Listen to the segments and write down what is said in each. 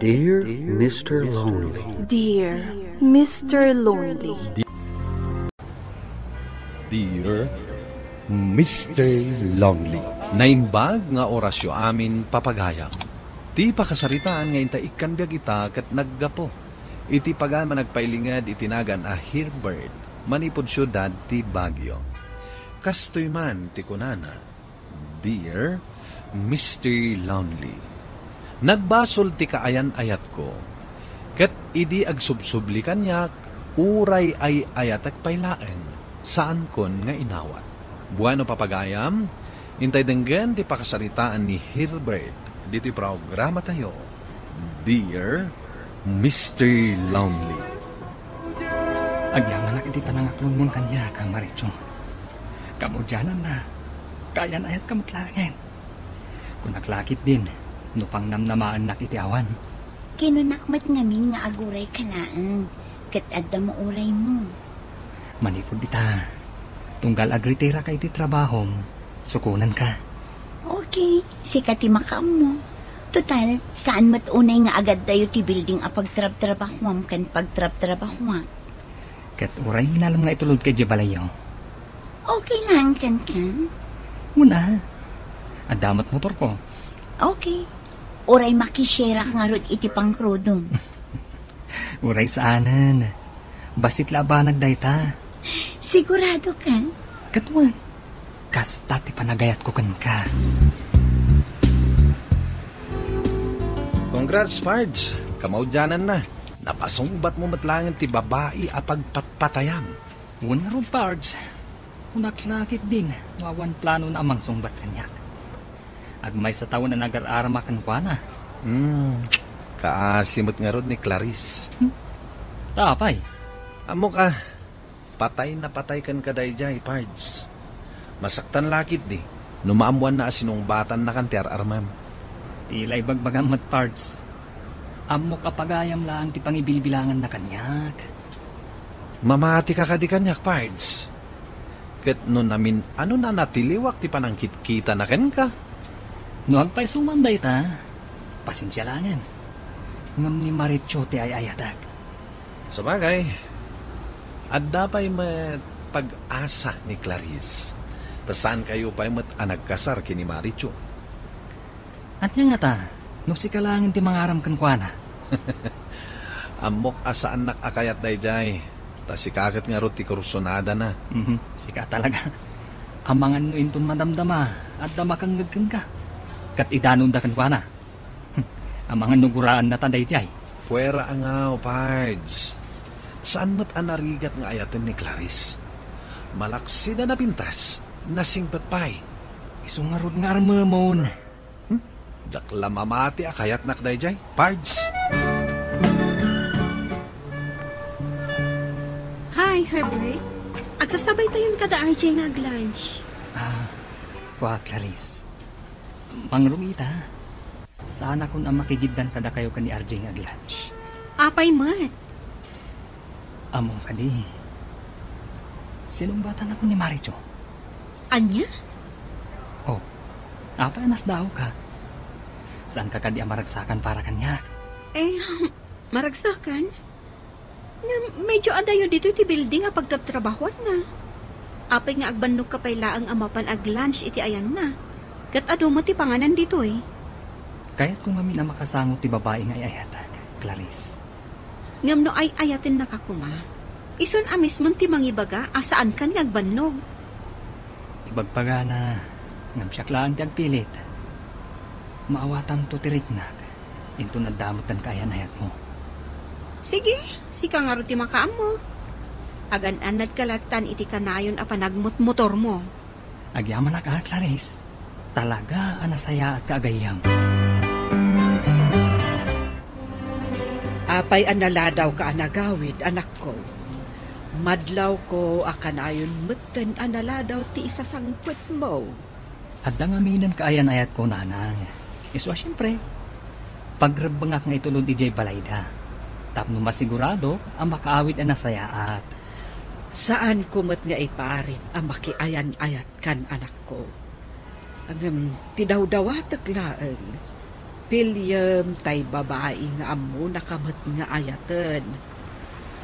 Dear Mr. Lonely. Dear Mr. Lonely. Dear Mr. Lonely. Naimbag nga orasyo amin papagayam. Ti pakasaritaan nga inta ikan biag ita kat naggapo. Iti pagan managpailingad itinagan a Herbert manipod syudad ti Baguio. Kastoy man ti kunana. Dear Mr. Lonely. Nagbasol ti kaayan ayat ko. Kat idi agsubsubli kanyak, uray ay ayatak pailaeng, saan kon nga inawat. Buano papagayam, intay denggan ti pakasaritaan ni Herbert, dito'y programa tayo. Dear Mr. Lonely. Agyaman na iti panangaklong mon kanya kang Maricho. Kamudyanan na, kayan ayat kamutlangin. Kung naklakit din, nupang namnamaan na iti awan. Kinunakmat ngamin nga aguray kalaang, kat adda mo uray mo. Manipod dita, tunggal agritera ka iti trabahom, sukunan ka. Okay, sikat ti makam mo. Total, saan matunay nga agad dayo ti building a pagtrab-trabahwam kan pagtrab-trabahwam. Kat uray minalam nga itulod kay Jebalayo. Okay lang kan ka? Muna, adamat motor ko. Okay. Uray makishera nga rod iti pangkrudong. Uray saanan. Basit labanag dayta. Sigurado ka? Katuan, kasta ti panagayat ko kan ka. Congrats, Pards. Kamaudyanan na. Napasungbat mo matlangan ti babae a pagpatpatayam. Una ron, Pards. Unaklakit din, wawan plano na amang sungbat kanyak. Agmay sa taon na nagar-arama kan kwa na. Kaasimot nga rod ni Clarice. Tapay. Amo ka, patay na patay kan kadayjay, Pards. Masaktan lakit di, numaamuan na asinungbatan na kan ti ar-armam. Tila'y bagbagamot, Pards. Amo kapagayam lang ti pangibilbilangan na kanyak. Mamati ka kadi kanyak, Pards. Ket no namin, ano na natiliwak ti panangkit-kita na ken ka? No agpay sumanday ta, pasensya langan. Ngam ni Maricho ti ay ayatag. Sabagay, adda pa'y pag-asa ni Clarice. Tasan kayo pa'y nagkasar kini Maricho. At nga ta, no si kalangin ti mangaram kan kwa na. Amok asaan nakakayat dayjay. Ta si kakat nga ro ti kursunada na. Sika talaga. Amangan no inton madamdama at damakangagkan ka. Kat idanon da kan kwa na. Amangan nuguraan na taday jay. Puwera angaw, Pards. Saan mo't anarigat nga ayatin ni Clarice? Malaksi na napintas, nasingpat pa'y. Isungarod nga armamon. Dakla mamati akayat nakday jay, Pards. Hi, Herbert. Agsasabay tayong kada RJ nga lunch. Kwa Clarice. Mangrumita, sana kung ang makigiddan kada kayo ka ni RJ nga lunch. Apay mat. Among kadi. Sinumbatan ako ni Maricho. Anya? Oh, apay anas daw ka. Saan ka kadi amaragsakan para kanyak? Maragsakan? Nga medyo adayo dito ti building a pagtatrabahuan na. Apay nga agbandog ka pay laang amapan ag lunch iti ayan na. Kat ado mo ti panganan dito eh. Kaya't kung amin ang makasangot ti babae nga ayatag, Clarice. Ngam no ay ayatin na kakuma. Ison amis mon ti mangibaga asaan kan nga agbannog. Ibagpaga na, ngam siyaklaan ti agpilit. Maawatan to tiriknag, into nadamutan ka ayan ayat mo. Sige, sika nga ro ti makaam mo. Agan-anad kalatan iti kanayon a panagmut-motor mo. Agyaman na ka, Clarice. Talaga anasaya at kaagayam. Apay analadaw ka anagawid, anak ko. Madlaw ko akanayon mutten analadaw ti isasangput mo. At dangaminan ka ayan ayat ko, nanang. Iswa siyempre, pagrabangak nga itulod di Jay Balayda. Tapno masigurado ang makaawid ang nasayaat. Saan kumot nga iparit ang makiayan ayat kan anak ko? Ang tidaw-dawatak laeng. Pilyam tay babae nga amo nakamat nga ayatan.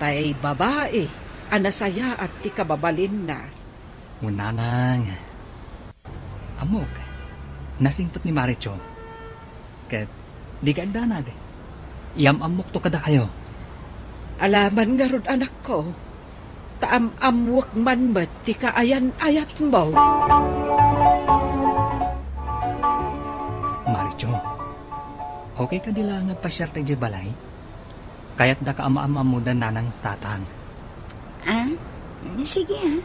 Tay babae, anasaya at ti kababalin na. Unanang. Amok, nasingpot ni Maricho. Kat, di ka agdanag. Amok to kada kayo. Alaman nga ron anak ko, taam-amwak man met ti kaayan-ayat mo. Maricho, okay ka dila nga pasyarte di balay? Kaya't da ka ama-ama mo dan nanang tatang. Ah? Sige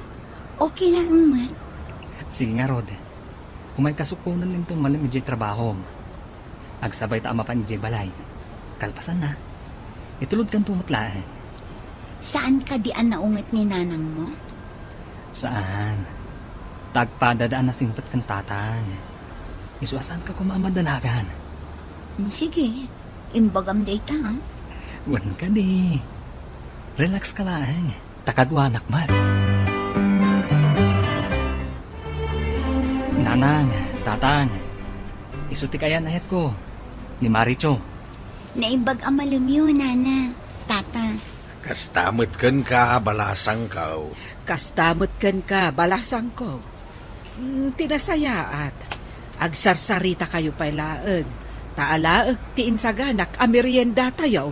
Okay lang, mat. Sige nga, Rod. Kung may kasukunan lang itong malam di trabaho, agsabay ta ama pa ni balay. Kalpasan na. Itulod kang tumutlaan. Saan ka dian naungat ni nanang mo? Saan? Tagpadadaan na singpat kang tatang. Isuasan ka kumamadanagan. Sige, imbagam data, ha? Wan ka di. Relax ka lang. Takadwanak mat. Nanang, tatang. Isuti kayan ayat ko. Ni Maricho. Naimbag amalumyo, nana. Tata. Kastamot kan ka, balasang kaw. Kastamot kan ka, balasang ko. Tinasayaat. Agsarsarita kayo pailaan. Taalaag ti insaganak amerienda tayo.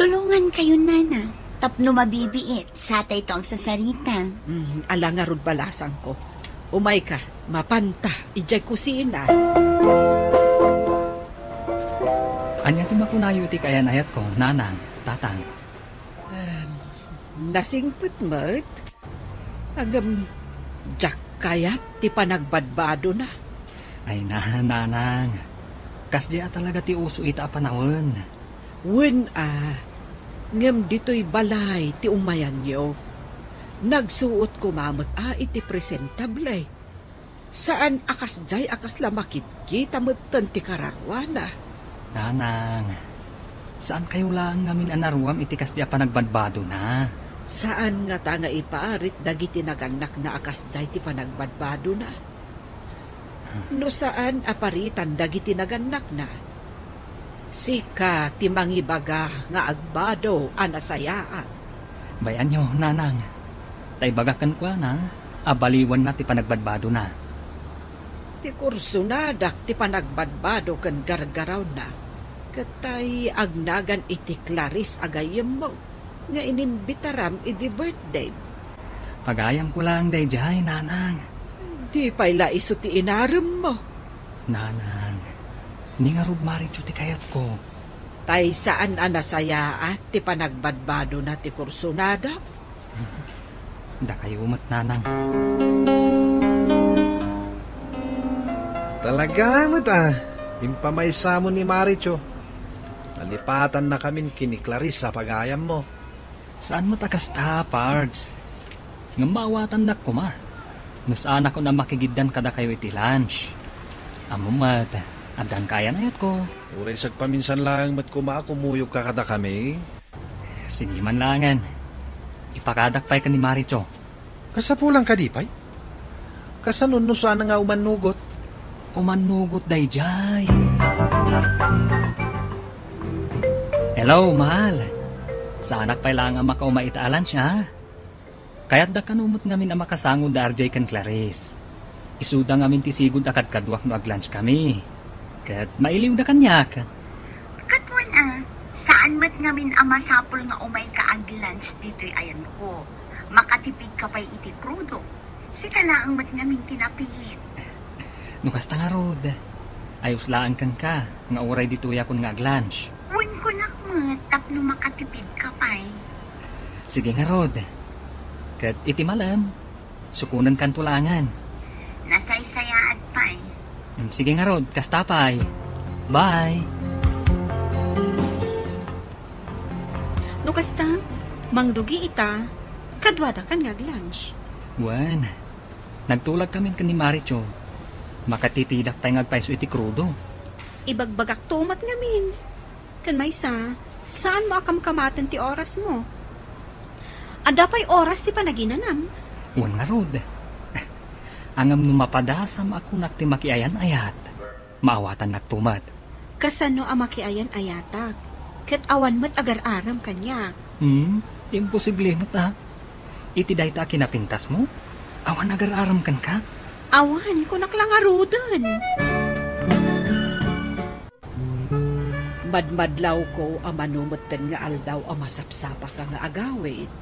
Tulungan kayo, nana. Tapno mabibiit. Satay to ang sasarita. Ala nga rod balasang ko. Umay ka, mapanta, ijay kusina. Anya ti makunayo ti kayan ayat ko, nanang, tatang. Nasingput mat. Agam, jak kayat ti panagbadbado na. Ay nanang. Kasya talaga ti uso ita panahon. Wen ngem dito'y balay ti umayan yo. Nagsuot ko mamot iti presentable. Saan akas jay akas lamakit kita metten ti kararwana. Nanang, saan kayo lang namin anaruam iti kasya panagbadbado na? Saan nga ta nga ipaarit dagiti naganak na akas jay ti panagbadbado na? No saan aparitan dagiti naganak na? Sika ti mangibaga nga agbado anasayaan. Bayan nyo, nanang. Tay bagakan kwa na, abaliwan na ti panagbadbado na. Ti kurso na dak ti panagbadbado kan gargaraw na. Katay agnagan iti Clarice agayem mo. Nga inimbitaram iti birthday. Pagayam ko lang day jay, nanang. Di payla iso ti inaram mo. Nanang, ni nga rub Maricho ti kayat ko. Tay saan anasaya at ti panagbadbado na ti kurso na dak? Da kayo umat, nanang. Talaga mat Impamaysa mo ni Maricho. Nalipatan na kamin kini Clarice sa pagayam mo. Saan mo takasta, Pards? Nga mawatan dak ko ma. No saan ako na makigiddan kada kayo iti lunch. Amumat, adan kaya na yat ko. Uray sagpaminsan lang mat kumuyog ka kada kami. Sige man langan. Ipakadakpay ka ni Maricho. Kasapulang ka di pay? Kasanon no saan nga umanugot? Umanugot day jay. Hello, mahal. Saanak pa'y lang ang makaumaitaan siya. Kaya't da kanumot ngamin ang makasangod da RJ kan Clarice. Isuda ngamin tisigod akad kadwak no ag-lunch kami. Kaya't mailiw da kanyak. Katwan saan mat ngamin ang masapol nga umay ka ag-lunch dito'y ayan ko. Makatipid ka pa'y iti krudo. Sika laang mat ngamin tinapilit. Nukas ta nga, Rod. Ayos laan kan ka. Nga oray dito'y akong nga ag-lunch. Uwan ko nakmat, tapno makatipid ka pa'y. Sige nga, Rod. Kat iti malam, sukunan kan tulangan. Nasaysayaad pa'y. Sige nga, Rod. Kastapay. Bye! No kasta, mangdugi ita, kadwada kan ngag-lunch. Wan, nagtulag kami kan ni Maricho. Makatitidak tayo ngagpaiso iti krudo. Ibagbagak tumat ngamin. Kan maysa, saan mo akamkamatan ti oras mo? Ada pa'y oras ti panaginanam. Wan nga, Rod. Angam numapadasam ako nakti makiayan ayat. Maawatan naktumat. Kasano ang makiayan ayatak? Kat awan mo't agar-aram kanya. Imposible mo ta. Iti day ta kinapintas mo? Awan agar-aram kan ka? Awan, kunak lang arudan. Madmadlaw ko ang manumutan nga aldaw ang masapsapa ka nga agawid.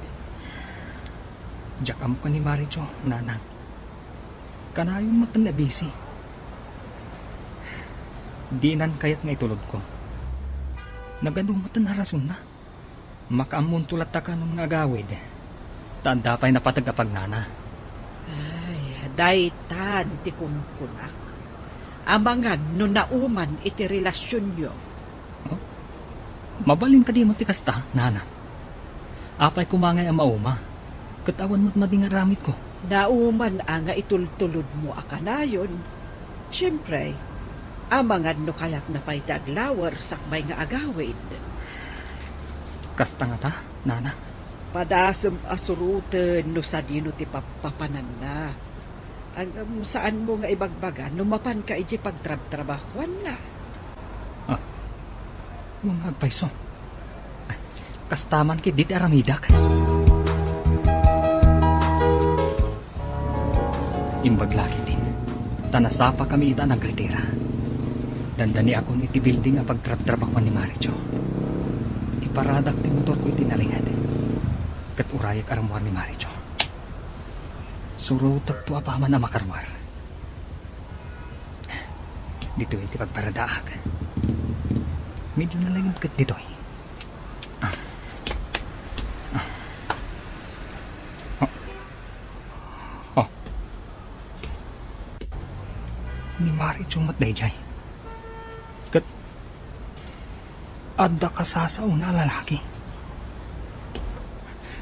Diyak am ka ni Maricho, nanang. Kanayon mo tan na busy. Dinan kayat nga itulod ko. Nagadumutan na rason na. Makaamun tulat ta ka nung agawid. Tanda pa'y napatagapag nana. Ay, daytan ti kumkunak. Amangan no nauman iti relasyon nyo. Mabalin ka di mo ti kasta, nana. Apay kumangay ang mauma. Katawan mo't madingaramit ko. Nauman nga itultulod mo akanayon. Siyempre, amangan no kayak napay daglawar sakbay nga agawid. Kasta nga ta, nana. Padasem asuruten no sa dino ti papanan na. Ang saan mo nga ibagbagan, numapan ka iji pagtrab-trabahuan na. Mga agpaiso. Kastaman kit dit aramidak. Imbaglaki din. Tanasapa kami ita nagritira. Dandani akong iti building ang pagtrab-trabahuan ni Maricho. Iparadak ti motor ko iti nalingad. Kat urayak aramwar ni Maricho. Surutak to apaman na makarwar. Dito iti pagparadaak. Medyo nalagid kat dito eh. Ni Maricho matdayjay. Kat adda kasasaw na lalaki.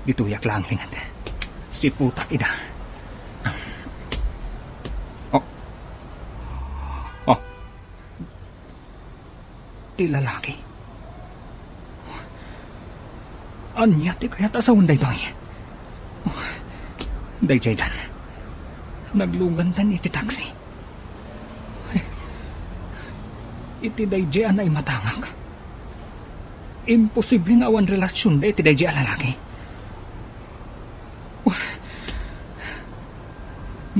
Dito yak lang lingad. Si putak ida. Ti lalaki. Anya ti kaya tasawon daytoy. Dayjay dan. Naglugantan iti taxi. Iti dayjay anay matangak. Imposible nga awan relasyon da iti dayjay lalaki.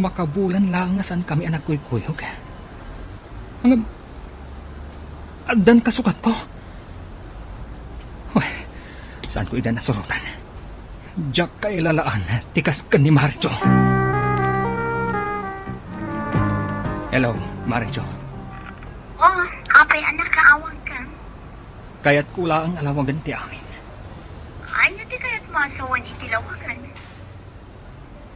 Makabulan lang nga saan kami anak kuy-kuyog. Ang adan kasukat ko. Saan ko idan nasurutan? Diyak kailalaan, tikas ka ni Maricho. Hello, Maricho. Oh, apay anak, kaawag ka. Kaya't kula ang alawagan ti amin. Ay, nati kaya't masawan itilawagan.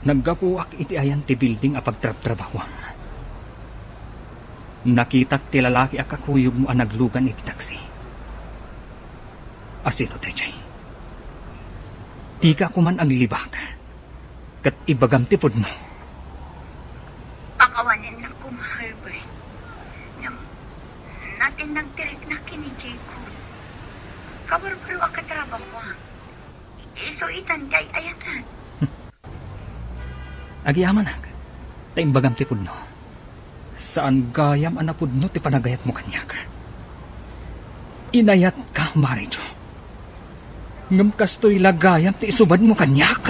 Naggapuak iti ayan ti building a pagtrab-trabawang. Nakitak ti lalaki a kakuyog mo a naglugan iti taksi. Asino tayjay? Di ka kuman ang libak. Kat ibagam ti pud mo. Pakawanin na ko, Herbert. Natin nagtirik na kini Jacob. Kabarbaro ang katrabaho. Isuitan kay ayatan. Agyaman ak, taimbagam ti pudno. Saan gayam anapudno ti panagayat mo kanyak? Inayat ka, Maricho. Ngam kastoy lagayam ti isubad mo kanyak.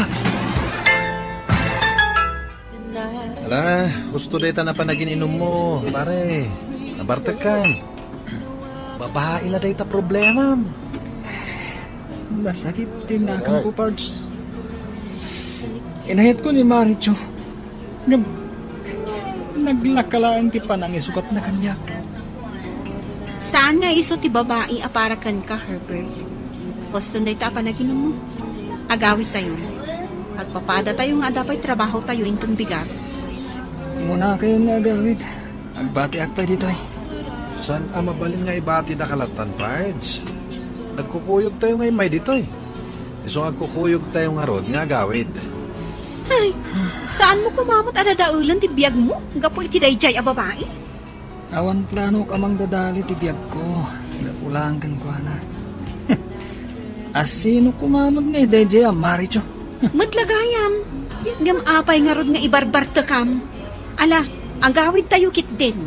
Ala, gusto dita na panagin inom mo, pare. Nabartekan. Babae la dita problema. Nasakit tinakang ko, Pards. Inayat ko ni Maricho. Naglakalaan ti panang isukat na kanyak. Saan nga iso ti babae aparakan ka, Herbert? Gusto na ita panaginom mo. Agawit tayo. At papada tayo nga dapay trabaho tayo intong bigat. Muna kayo nga agawit. Agbati akpay dito eh. San mabalin nga ibati na kalatan, Pards? Nagkukuyog tayo ngay may dito eh. So nagkukuyog tayo nga rod nga agawid. Ay, saan mo kumamot adadaulan ti biyag mo? Gapo iti dayjay a babae? Awan plano kamang dadali ti biyag ko. Napulang kan ko na. Asino kumamot nga idayjay a Maricho? Madlagayam. Ngam apay nga rod nga ibarbarta kam. Ala, ang gawid tayo kit din.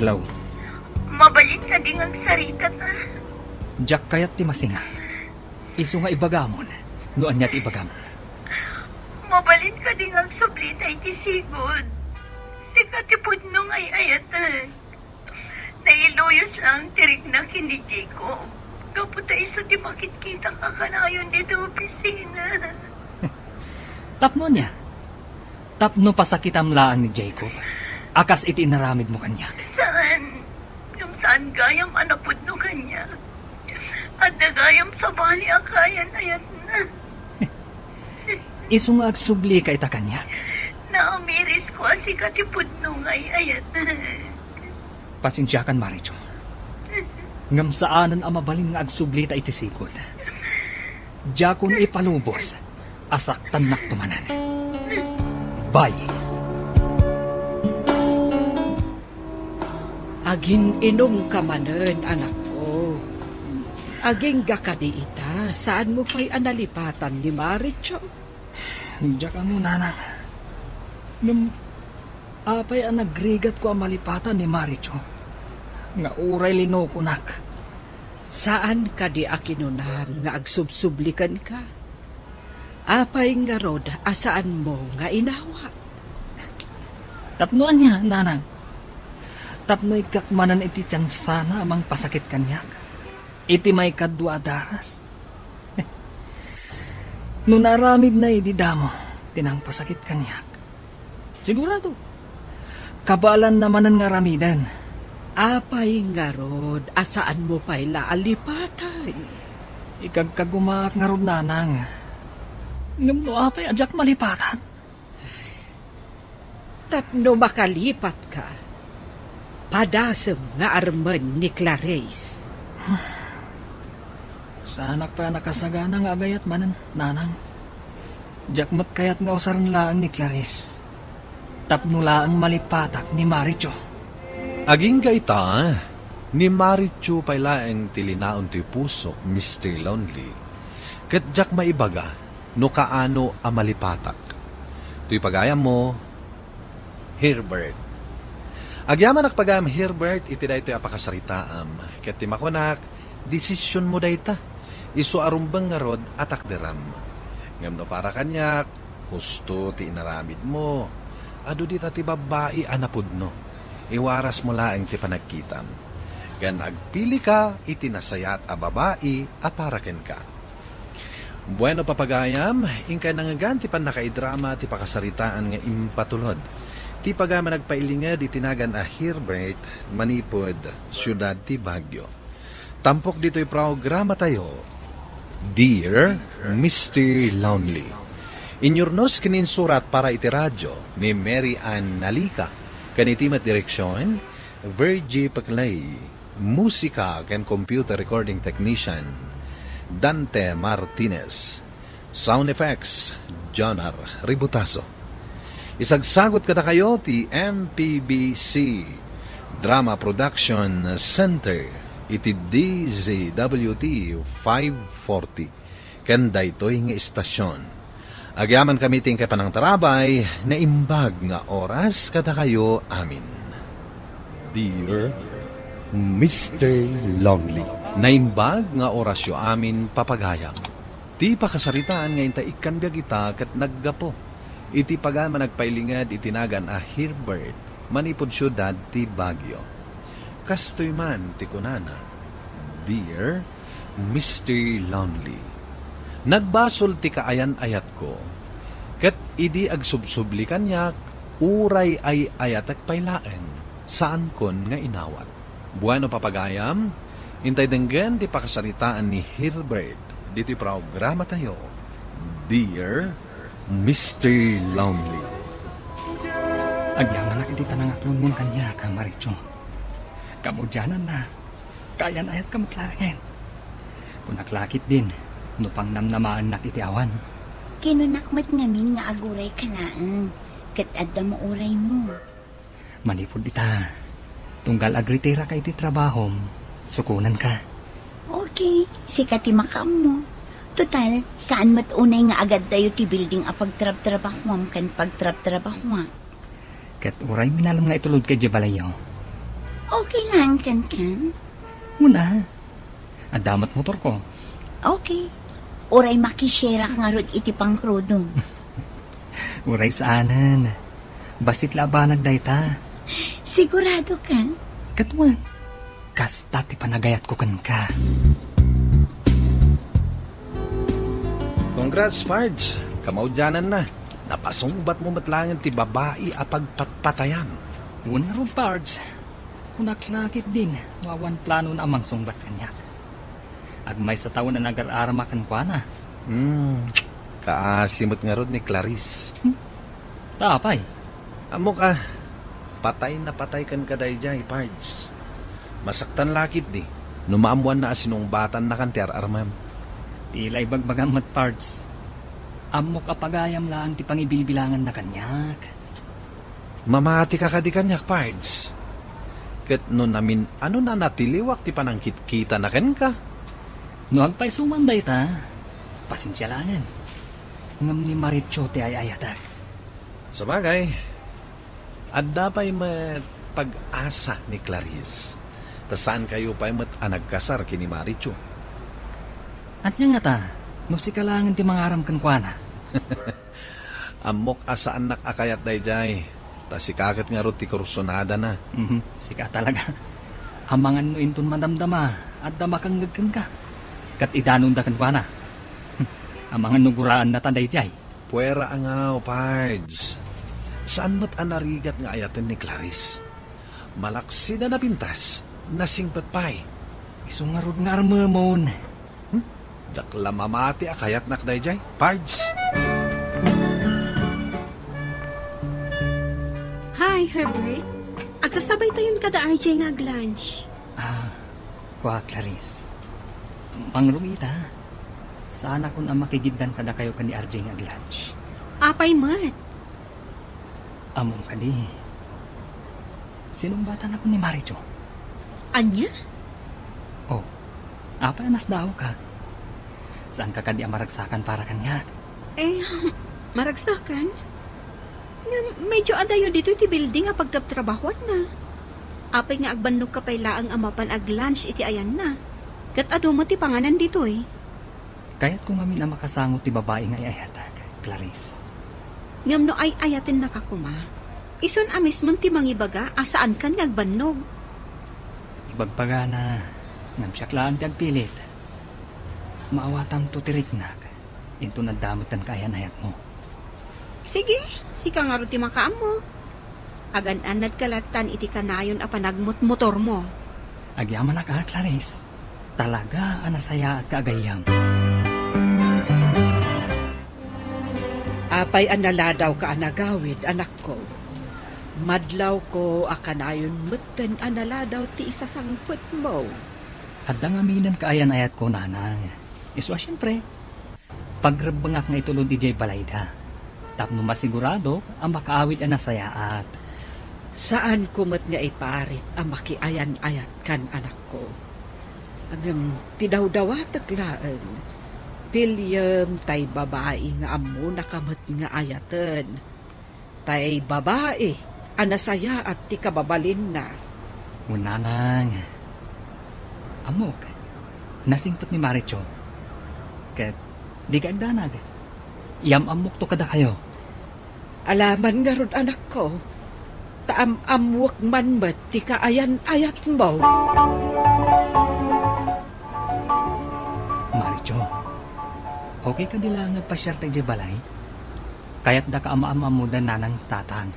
Hello. Mabalin ka ding ang sarita na. Jack kayat ti masinga. Isu nga ibagamon. Noan niya ti ibagamon. Mabalin ka ding ang sublitay ti sigod. Si katipod nung ay ayatan. Nailuyos lang tirig na kini Jacob. Kaputay sa ti makikita ka kanayon dito opisina. Tapno niya. Tapno pasakitam laan ni Jacob. Akas iti inaramid mo kanya. Saan? Yung saan gayam anapod no kanya? At nagayam sa bali akayan ayat na. Isu nga agsubli ka ita kanya. Naamiris ko si katipod nung ay ayat na. Pasensyakan, Maricho. Ngam saanan ang mabalin nga agsubli ta iti sigod. Jakon ipalubos. Asaktan naktumanan. Bye. Agin inong kamanen, anak ko. Aging gakadi ita, saan mo pa'y analipatan ni Maricho? Diyak mo, nanan. Ngam, apay ang nagrigat ko ang malipatan ni Maricho. Nga uray lino kunak. Saan ka di akinunan nga agsubsublikan ka? Apay nga rod, asaan mo nga inawa? Tapnoan niya, nanang. Tapno'y kakmanan iti tiyan sana amang pasakit kanyak. Iti may kadwa daras. Nung naramid na ididamo, tinang pasakit kanyak. Sigurado, kabalan namanan nga ramidan. Apay nga rod, asaan mo pa'y laalipatan? Ikagkagumak nga rod, nanang. Ngam no apay adyak malipatan. Tapno makalipat ka. Padasem nga arman ni Clarice. Sanak pa nakasagana nga agayat manan, nanang. Jakmat kayat nga usaran laang ni Clarice. Tapno laang malipatak ni Maricho. Aging gaita, ni Maricho pay laeng tilinaon ti pusok, Mr. Lonely. Ket jak maibaga, no kaano a malipatak. Tuy pagayam mo, Herbert. Agyaman nakpagayam Herbert, iti daytoy apakasaritaam. Ket ti makunak, desisyon mo dayta. Isu arumbang nga rod atak deram. Ngam no para kanyak, husto ti inaramid mo. Adu di ti babae anapod no. Iwaras mo laeng ti panagkitam. Gan agpili ka, itinasayat a babae at paraken ka. Bueno papagayam, ingkay nangagan ti pan nakaidrama ti pakasaritaan nga impatulod. Ti pagama nagpailingad itinagan a Herbert manipod syudad ti Baguio. Tampok dito'y programa tayo, Dear Mr. Lonely. Inyornos kininsurat para iti radyo ni Mary Ann Nalika. Kanitimat direksyon, Virgie Paclay. Musika ken computer recording technician, Dante Martinez. Sound effects, Jonar Ributaso. Isagsagot kada kayo ti MPBC Drama Production Center iti DZWT 540 kanda ito'y nga istasyon. Agyaman kami ting kapanang tarabay na imbag nga oras kada kayo amin. Dear Mr. Lonely. Naimbag nga orasyo amin papagayam. Ti pakasaritaan nga inta ikanbiag ita kat naggapo. Iti pagama nagpailingad itinagan a Herbert manipod syudad ti Baguio. Kastoy man ti kunana, Dear Mr. Lonely. Nagbasol ti kaayan-ayat ko. Kat idi agsubsubli kanyak, uray ay ayatak pailaeng, saan kon nga inawat. Bueno papagayam, intay denggan ti pakasaritaan ni Herbert. Dito programa tayo, Dear Mr. Lonely. Agyaman na iti tanangaklon mong kanya, Kang Maricho. Kamudyanan na, kayan ayat kamatlaken. Punaklakit din, no pang namnamaan nak iti awan. Kinunakmat ngamin nga aguray ka lang. Kat adda mo uray mo. Manipod ita, tunggal agritira ka iti trabahom, sukunan ka. Okay, sikati makam mo. Total, saan matunay nga agad tayo ti building a pagtrab-trabahwam kan pagtrab-trabahwam? Kat uray minalam nga itulod kay Jabalayo. Okay lang kan. Una, adamat motor ko. Okay. Oray makishare nga rod iti pang krudong. Uray saanan. Basit labanag dayta. Sigurado kan? Katuan, kasta ti panagayat ko kan ka. Congrats, Pards. Kamaudyanan na. Napasungbat mo matlangan ti babae apagpatpatayam. Una ron, Pards. Unaklakit din. Wawan plano na amang sungbat kanya. Agmay sa taon na nagar-arama kan kwa na. Kaasimot nga rod ni Clarice. Tapay. Amo ka. Patay na patay kan kadayjay, Pards. Masaktan lakit di. Numaamuan na asinungbatan na kan ti ararmam. Tila ibagbagang mat, Pards. Amok apagayam lang ti pangibilbilangan na kanyak. Mamati ka kadi kanyak, Pards. Kat no namin ano na natiliwak ti panangkit-kita na ken ka. No agpay sumanday ta, pasensya langan. Ngam ni Maricho ti ay-ayatak. Sabagay, adda pa'y pag-asa ni Clarice. Tasan kayo pa'y nagkasar kini Maricho. At nga ta, no si kalangan ti mangaram kan kwa na. Amok asa anak akayat dayjay. Ta si kakat nga ro ti kursunada na. Sika talaga. Amangan no inton madamdama at damakang ka. Kat idanon da kan kwa na. Amangan nuguraan na taday jay. Puwera angaw, Pards. Saan mo't anarigat nga ayatin ni Clarice? Malaksi na napintas, nasingpat pa'y. Isungarod nga armamon. Dakla mamati akayat nakday jay, Pards. Hi, Herbert. Agsasabay tayong kada RJ nga lunch. Kwa Clarice. Mangrumita, sana kung makigiddan kada kayo ka ni RJ nga lunch. Apay mat. Among kadi. Sinumbatan ako ni Maricho. Anya? Oh, apay anas daw ka. Saan ka kadi maragsakan para kanya? Maragsakan? Nga, medyo adayo dito ti building nga pagtatrabahuan na. Apay nga agbandog ka pay laang amapan ag lunch iti ayan na. Kat ado mo ti panganan dito eh. Kaya't kung amin na makasangot ti babae nga iayatag, Clarice. Ngam no ay ayatin na kakuma. Ison amis mon ti mangibaga asaan kan nga agbannog. Ibagbaga na, ngam siyaklaan ti agpilit. Maawatan to tiriknak, into nadamutan kayan-ayat mo. Sige, sika nga ro ti makaam mo. Agan-anad kalatan iti kanayon a panagmut-motor mo. Agyaman na ka, Clarice. Talaga anasaya at kaagayam. Apay analadaw ka anagawid, anak ko. Madlaw ko akanayon mutten analadaw ti isasangput mo. At dangaminan kaayan-ayat ko, nanang. Iswa siyempre. Pagrabangak nga itulod di Jay Balayda. Tapno masigurado ang makaawid anasayaat. Saan kumot nga iparit ang makiayan-ayat kan anak ko? Ang tidaw-dawatak laeng. Pilyem tay babae nga amo nakamot nga ayatan. Tay babae, anasaya at ti kababalin na. Unanang. Amok, nasingpot ni Maricho. Kat di ka agdanag. Iyam amok to kada kayo. Alaman nga ron anak ko. Taam-amwak man ba't ti kaayan-ayat mo? Maricho, okay ka dila nagpasyar tayo di balay? Kaya't da ka ama-ama mo da nanang tatang.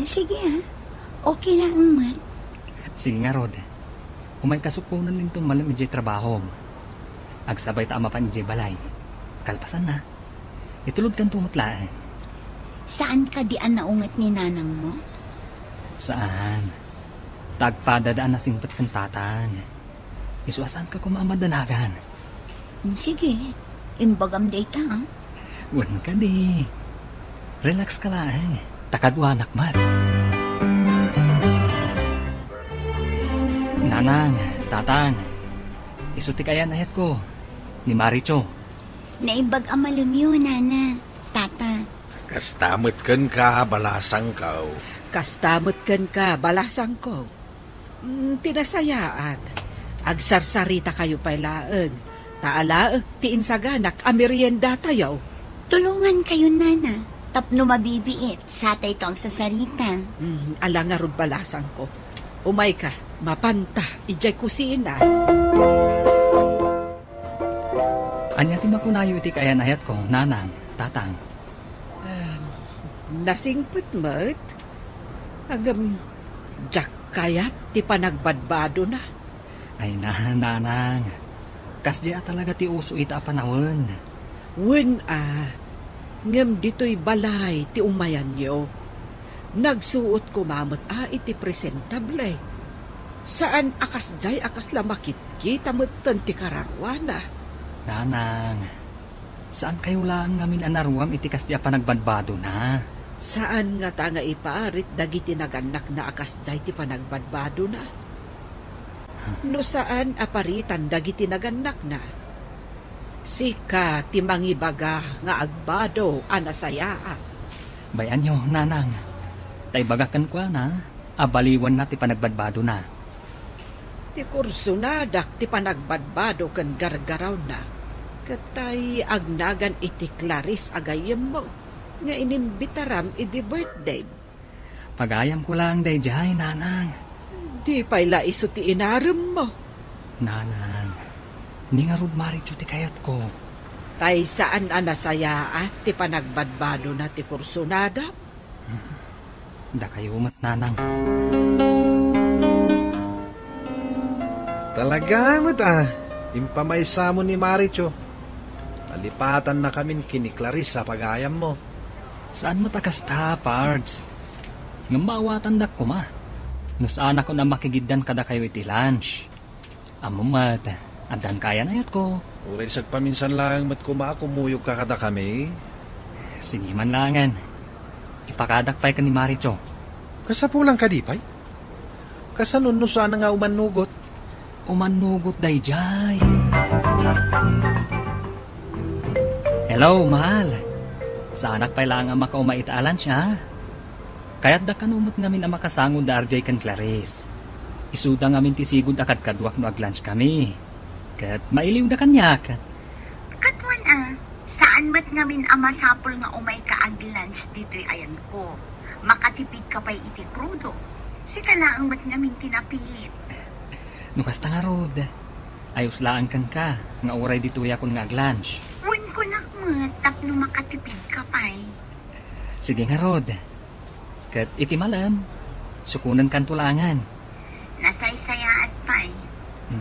Sige okay lang man. Sige nga Rod, umay kasukunan nito malam di trabaho. Agsabay ta ama pa di balay. Kalpasan na. Itulod kang tumutlaan. Saan ka di naungat ni nanang mo? Saan? Tagpadadaan na singpat kang tatang. Isuasan ka kumamadanagan. Sige, imbagam day ta. Wan ka di. Relax ka lang. Takadwanak mat. Nanang, tatang. Isuti kaya na ko. Ni Maricho. Naibag amalumyo, nana. Tata. Kastamot kan ka, balasang kaw. Kastamot ken ka, balasang ko. Tinasayaat. Agsarsarita kayo pailaan. Taalaak, tiin saganak, amerienda tayo. Tulungan kayo, Nana. Tapno mabibiit, satay to ang sasarita. Ala nga ron balasang ko. Umay ka, mapanta, ijay kusina. Anya ti makunayo iti kayan-ayat ko, Nanang, Tatang. Nasingput mo't. Agam, jak kayat ti panagbadbado na. Ay Nanang, kasya talaga ti uso ita panahon. Wen ngem dito'y balay ti umayan niyo. Nagsuot ko mamot iti presentable. Saan akas jay akas lamakit kita mutan ti kararwana. Nanang, saan kayo lang ngamin anaruam iti kasya panagbadbado na? Saan nga ta nga ipaarit dagiti naganak na akas jay ti panagbadbado na? No saan aparitan dagiti naganak na? Sika ti mangibaga nga agbado anasaya. Bayan nyo, Nanang. Taibagakan ko na, abaliwan na ti panagbadbado na. Ti kurso na dak ti panagbadbado ken gargaraw na. Katay agnagan iti Clarice agayem mo. Nga inimbitaram iti birthday. Pagayam ko lang dayjay, Nanang. Di payla iso ti inaram mo. Nanang, ni nga rudmarityo ti kayat ko. Tay saan anasaya ti panagbadbado na ti kursunada? Da kayo umat, Nanang. Talaga mo't impamaysa mo ni Maricho. Alipatan na kamin kini Clarice sa pagayam mo. Saan mo takasta, Pards? Ngamawatan dak ko ma. No saan ako na makigiddan kada kayo iti lunch. Amumat, adan kaya na yat ko. Uray sag paminsan lang mat kumuyog ka kada kami. Sige man langan. Ipakadak pa'y ka ni Maricho. Kasapulang ka di pa'y? Kasanon no saan nga umanugot? Umanugot dayjay. Hello, mahal. Saanak pa'y lang ang makaumaitaan siya. Kaya't da kanumot ngamin ang makasangod da RJ kan Clarice. Isuda ngamin tisigod akad kadwak no ag-lunch kami. Kat mailiw da kanyak. Katwan saan ba't ngamin ang masapol nga umay ka ag-lunch dito'y ayan ko? Makatipid ka pa'y iti krudo. Sika laang ba't ngamin tinapilit? Nukasta nga rod. Ayos laan kan ka. Nga oray dito'y akong nga ag-lunch. Wen ko nakmat tapno makatipid ka pa'y. Sige nga rod. Kat iti malam. Sukunan kan tulangan. Nasaysayaat pa'y.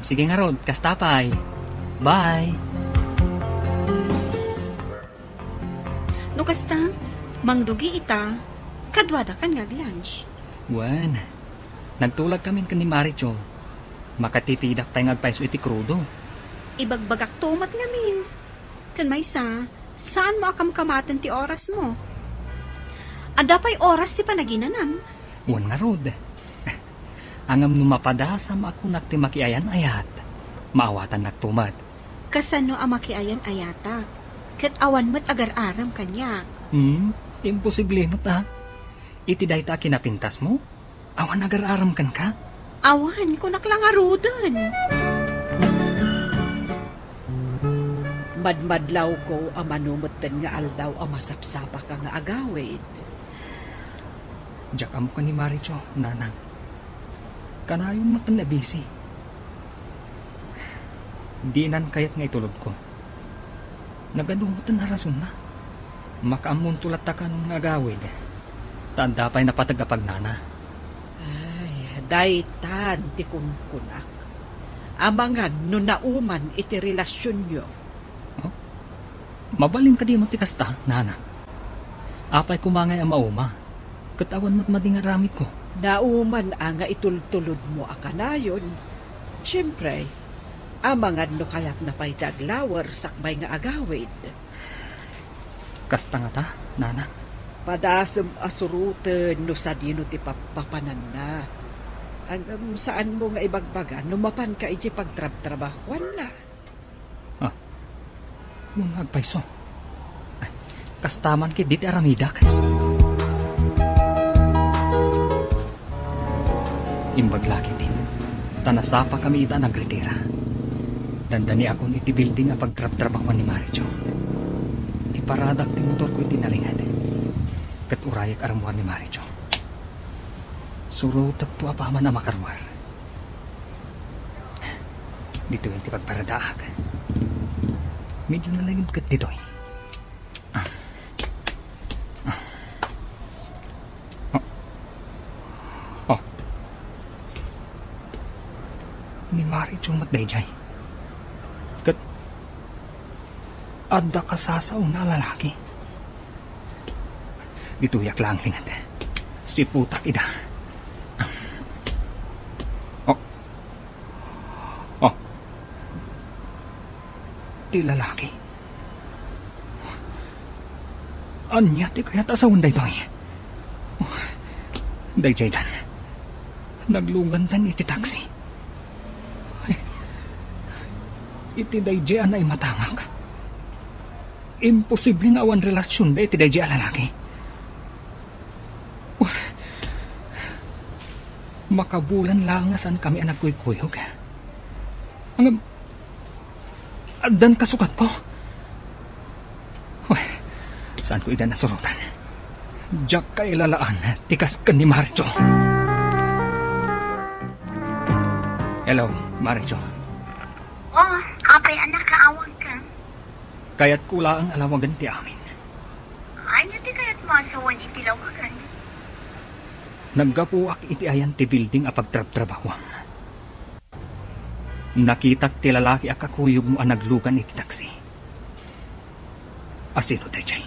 Sige nga rod. Kastapay. Bye. Nukasta, mangdugi ita, kadwada kan nga lunch. Wan. Nagtulag kami kan ni Maricho. Makatitidak pa'y ngagpaiso iti krudo. Ibagbagak tumat ngamin. Kan maysa, saan mo akamkamatan ti oras mo? Adapay oras ti panaginanam. Wan nga rod. Angam numapadasam ako nakti makiayan ayat. Maawatan naktumat. Kasano ang makiayan ayata? Kat awan mo't agar-aram kanya. Imposible mo ta. Iti day ta kinapintas mo? Awan agar-aram kan ka? Awan, kunak lang arudan. Madmadlaw ko ang manumutan nga aldaw ang masapsapa ka nga agawid. Diyak amo ka ni Maricho, Nanang. Kanayon mo na busy. Di nan kayat nga itulog ko. Nagadumutan na rason na. Makaamun tulat ta ka nung agawid. Tanda pa'y napatagapag nana. Ay, daytan ti kunkunak. Amangan no nauman iti relasyon nyo. Mabalin ka di mo ti kasta, Nanang. Apay kumangay ang mauma. Katawan mo't madingaramit ko. Nauman nga itultulod mo akanayon. Siyempre, amangan no kayat na pa'y daglawer sakbay nga agawid. Kasta nga ta, Nanang. Padasem asuruten no sa dino ti papanan na. Hanggang saan mo nga ibagbagan, numapan ka iti pagtrab-trabahuan na. Mga agpaiso. Kastaman kit dit aramidak. Imbag laki din. Tanasapa kami ita nagretira. Dandani akong iti building a pagtrap-trabawan ni Maricho. Iparadak ti motor ko iti nalingad. Kat urayak aramuan ni Maricho. Surutak to apaman na makarwar. Dito yung tipagparadaak. Medyo nalagid kat dito'y. Ni Maricho matdayjay. Kat adda kasasaw na lalaki. Dituyak lang lingad. Si putak ida. Ti lalaki. Anya ti kaya tasawon daytoy. Dayjay dan. Naglugan dan iti taxi. Iti dayjay anay matangak. Imposible nga awan relasyon da iti dayjay a lalaki. Makabulan lang nga saan kami ang nagkuykuyog. Ang adan kasukat ko. Saan ko idan nasurutan? Diyak kailalaan, tikas ka ni Maricho. Hello, Maricho. Oh, apay anak kaawag ka. Kaya't kula ang alawagan ti amin. Ay, ti kaya't masawan itilaw ka kan. Naggapuak iti ayan ti building a pagtrab-trabawang. Nakitak ti lalaki a kakuyog mo a naglugan iti taxi. Asino dayjay?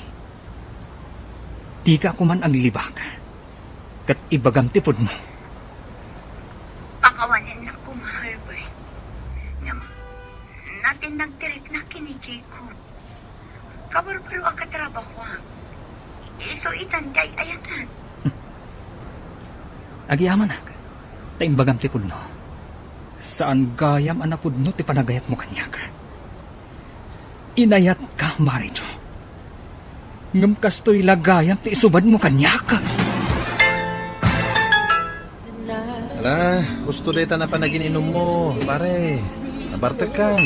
Di ka kuman ang libak. Kat ibagam ti pud mo. Pakawanin na ko, Herbert. Natin nagtirik na kini Jacob. Kabarbaro ang katrabaho. Iso itanday ayatan. Agyaman ak. Taimbagam ti pud no. Saan gayam anapud no ti panagayat mo kanyak? Inayat ka, Maricho. Ngam kastoy lagayam ti isubad mo kanyak. Ala, gusto dita na panagininom mo, pare. Nabartag ka.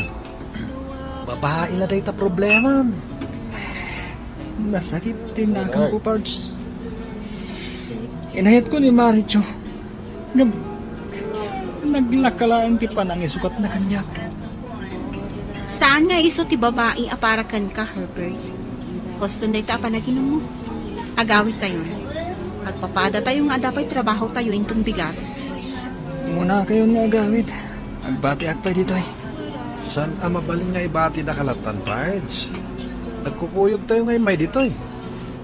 Babae na dita problema. Nasakit tinakang ko, Pards. Inayat ko ni Maricho. Naglakalaan ti panang isukat na kanyak. Saan nga iso ti babae aparakan ka, Herbert? Gusto na ita panaginom mo. Agawit tayo. At papada tayo nga dapay trabaho tayo intong bigat. Muna kayo nga agawit. Agbati akpay dito eh. San mabaling nga ibati na kalatan, Pards? Nagkukuyog tayo ngayon may dito eh.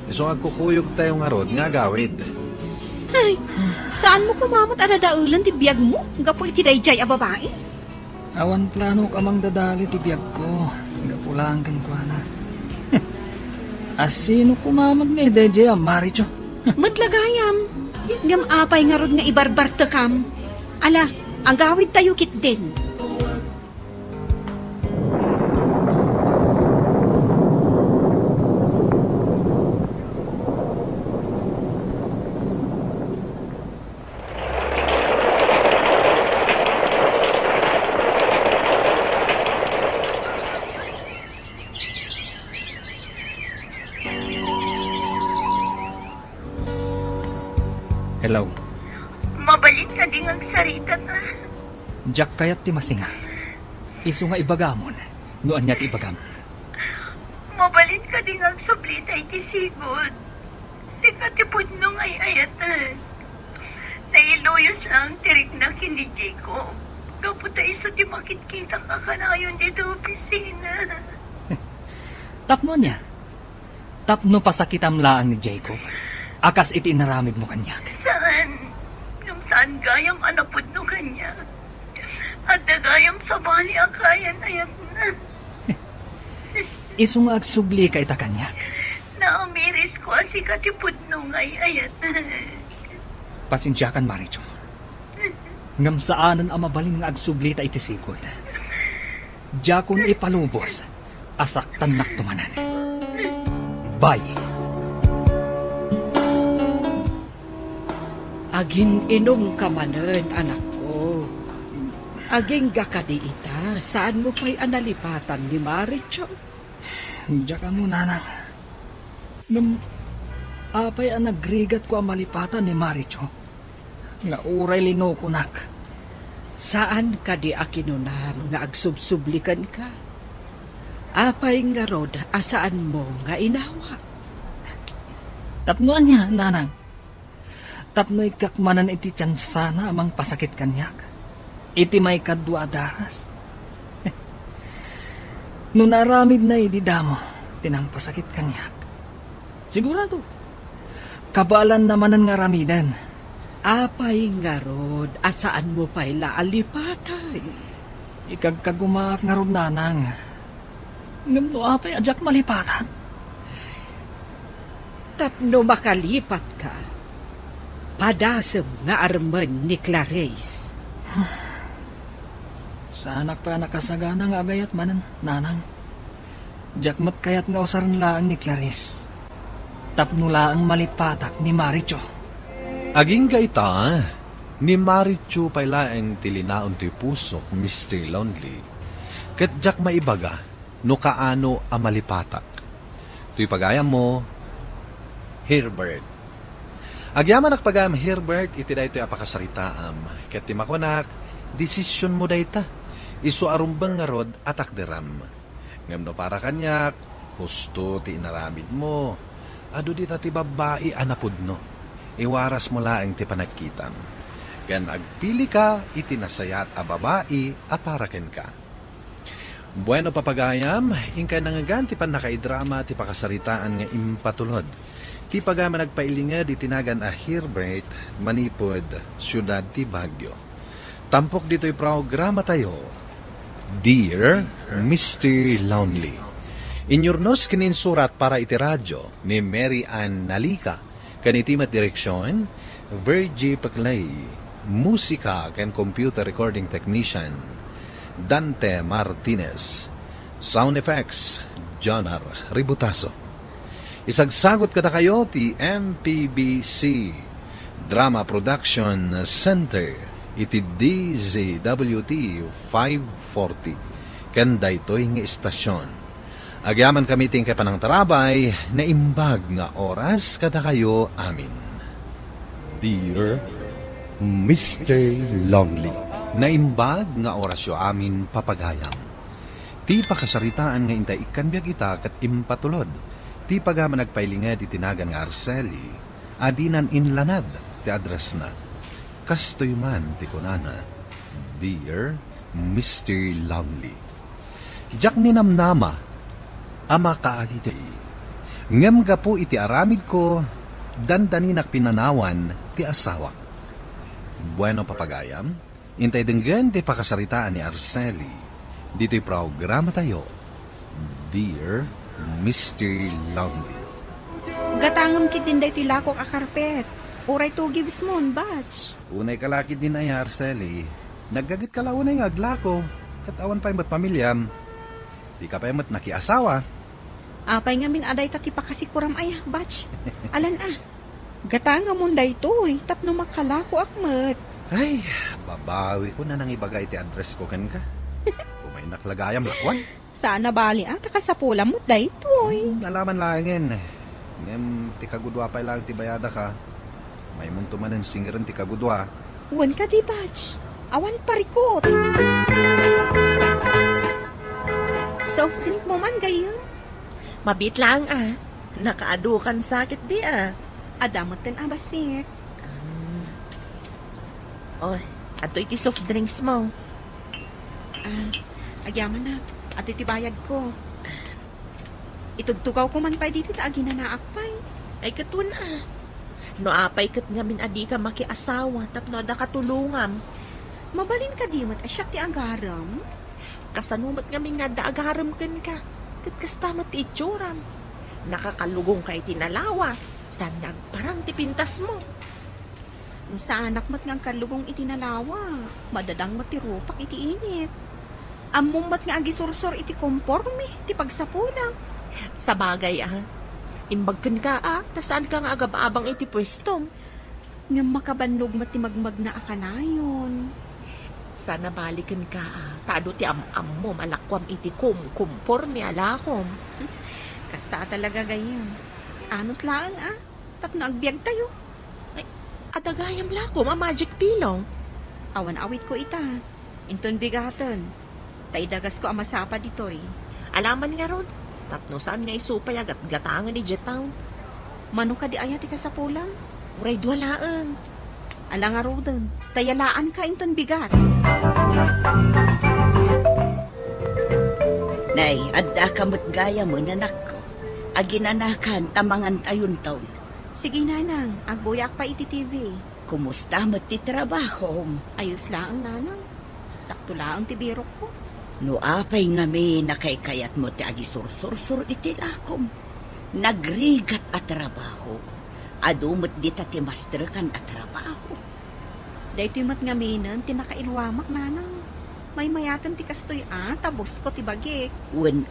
So nagkukuyog tayo nga rod nga agawit. Ay, saan mo kumamot adadaulan ti biyag mo? Gapo iti dayjay a babae? Awan plano kamang dadali ti biyag ko. Gapulang kan ko na. Asino kumamag ni dayjay a Maricho? Madlagayam. Ngam apay nga rod nga ibarbarta kam. Ala, agawid tayo kit din. Hello. Mabalin ka din ang sarita na. Jack kayat ti masinga. Isu nga ibagamon. Noan niya't ibagam. Mabalin ka din ang sublita iti sigod. Si katipod nung ay ayatan. Nailuyos lang tirik na kini Jacob. Kaputa iso ti makit-kita ka kanayon dito opisina. Tapno niya. Tapno pasakitam laan ni Jacob. Akas iti inaramid mo kanyak. Saan? Yung saan gayam anapod no kanya? At dagayam sa bali akayan ayat na. Isu nga agsubli ka ita kanyak. Naamiris ko si katipod nung ay ayat. Pasensyakan, Maricho. Ngam saanan ang mabalin nga agsubli ta iti sigod. Diyakon ipalubos. Asaktan naktumanan. Bye. Agin inom ka manen, anak ko. Aging gakadi ita, saan mo pa'y analipatan ni Maricho? Diyan ka muna, anak. Apay ang nagrigat ko ang malipatan ni Maricho. Nga uray lino ko, nak. Saan ka di akinunam nga agsubsublikan ka? Apay nga rod, asaan mo nga inawa? Tapnoan niya, nanang. Tapno'y kakmanan iti tiyan sana amang pasakit kanyak. Iti may kadwa dahas. Nung naramid na ididamo, tinang pasakit kanyak. Sigurado, kabalan naman ang ngaramidan. Apay nga rod, asaan mo pa'y laalipatan? Ikagkagumak nga rod, nanang. Ngamno apay adyak malipatan. Tapno makalipat ka, padasem nga armen ni Clarice. Sa anak pa nakasagana nga agayat manan, nanang. Jakmat kayat nga usaran laang ni Clarice. Tapno laang malipatak ni Maricho. Aging gaita, ni Maricho pa'y laang tilinaon to'y pusok, Mr. Lonely. Kat jak maibaga, no kaano ang malipatak. To'y pagayam mo, Herbert. Agyaman nakpagam Herbert, iti da ito'y apakasaritaam. Kat timakonak, desisyon mo da ita. Isu arumbang nga rod at akderam. Ngam no para kanyak, husto ti inaramid mo. Ado di ti babae anapod no. Iwaras mo laang ti panagkitam. Gan agpili ka, itinasayat a babae at paraken ka. Bueno papagayam, ingkay nangagan ti pan nakaidrama ti pakasaritaan nga impatulod. Ti pagama nagpailingad itinagan a Herbert manipod syudad ti Baguio. Tampok dito'y programa tayo. Dear Mr. Lonely. Inyornos kininsurat para iti radyo ni Mary Ann Nalica. Kanitimat direksyon, Virgie Paclay. Musika ken computer recording technician, Dante Martinez. Sound effects, Jonar Ributaso. Isagsagot kada kayo ti MPBC Drama Production Center iti DZWT 540 kanda ito'y nga istasyon. Agyaman kami ting kapanang tarabay na imbag nga oras kada kayo amin. Dear Mr. Lonely. Na imbag nga orasyo amin papagayam. Ti pakasaritaan nga intay ikan biag ita kat impatulod. Ti pagama nagpailingad itinagan nga Arceli, adinan inlanad ti address na. Kastoy man ti kunana, Dear Mr. Lonely. Jak ninamnama, ama kaalitay. Ngem gapo iti aramid ko, dandaninak pinanawan ti asawa. Bueno papagayam, intay denggan ti pakasaritaan ni Arceli. Dito'y programa tayo, Dear Mr. Lonely. Gatangam kitinday ti lakok a karpet. Uray to gives mo on batch. Unay kalakid din ay Arceli. Naggagit ka launay nga aglako. Katawan pa yung pamilyam. Di ka pa yung nakiasawa. Apay nga min aday tati pa kasi kuram ay batch. Alan gatangam mo day to eh. Tapno makalako akmat. Ay, babawi ko na nang ibagay ti address ko kan ka. Umay naklagayam lakwan. Sana bali takasapula mo day to eh. Nalaman langin. Ngem, ti kagudwa pa lang ti bayada ka. May mong tumanan singiran ti kagudwa. Wan ka di batch. Awan parikot. Soft drink mo man gayon. Mabit lang Nakaadukan sakit di Adamot ten abasit. Ato iti soft drinks mo. Agyaman na. At itibayad ko. Itugtugaw ko man pa dito ta agi na naakpay. Ay katun No apay kat ngamin adi ka makiasawa tapno da katulungam. Mabalin ka dimot asyak ti agaram. Kasanumat ngamin nga da agaram kan ka. Kat kastamat ti itsuram. Nakakalugong ka itinalawa. Saan nagparang ti pintas mo? Sa anak mat ngang kalugong itinalawa. Madadang matirupak iti init. Among mat nga agi sursor iti komporme, ti pagsapulang. Sa bagay Imbagkan ka tas saan ka nga agab-abang iti pwestong. Nga makabanlog matimagmag na akanayon. Sana balikan ka, tado ti am mo malakwam iti kumpor mi alakom. Kasta talaga gayon. Anos laang tapno agbiag tayo. Adagayam lakom a magic pilong. Awan awit ko ita. Inton bigatan. Taidagas ko ang masapa ditoy. Alaman nga ron, tapno saan nga isupay agat gatangan ni Jetown. Mano ka di ayati ka sa pulang? Uray duwalaan. Ala nga rodan, tayalaan ka inton bigat. Nay, adda kamot gaya mo, nanak ko. Aginanakan, tamangan tayon taon. Sige nanang, agboyak pa iti TV. Kumusta mo ti trabaho? Ayos lang nanang. Sakto lang ti birok ko. No apay nga may nakaykayat mo ti agisursur iti lakom. Nagrigat at trabaho. Adumot di ta ti master kan at trabaho. Dahito mat nga minan, tinakailwamak nanang. May mayatan ti kastoy tabos ko ti bagik. Wen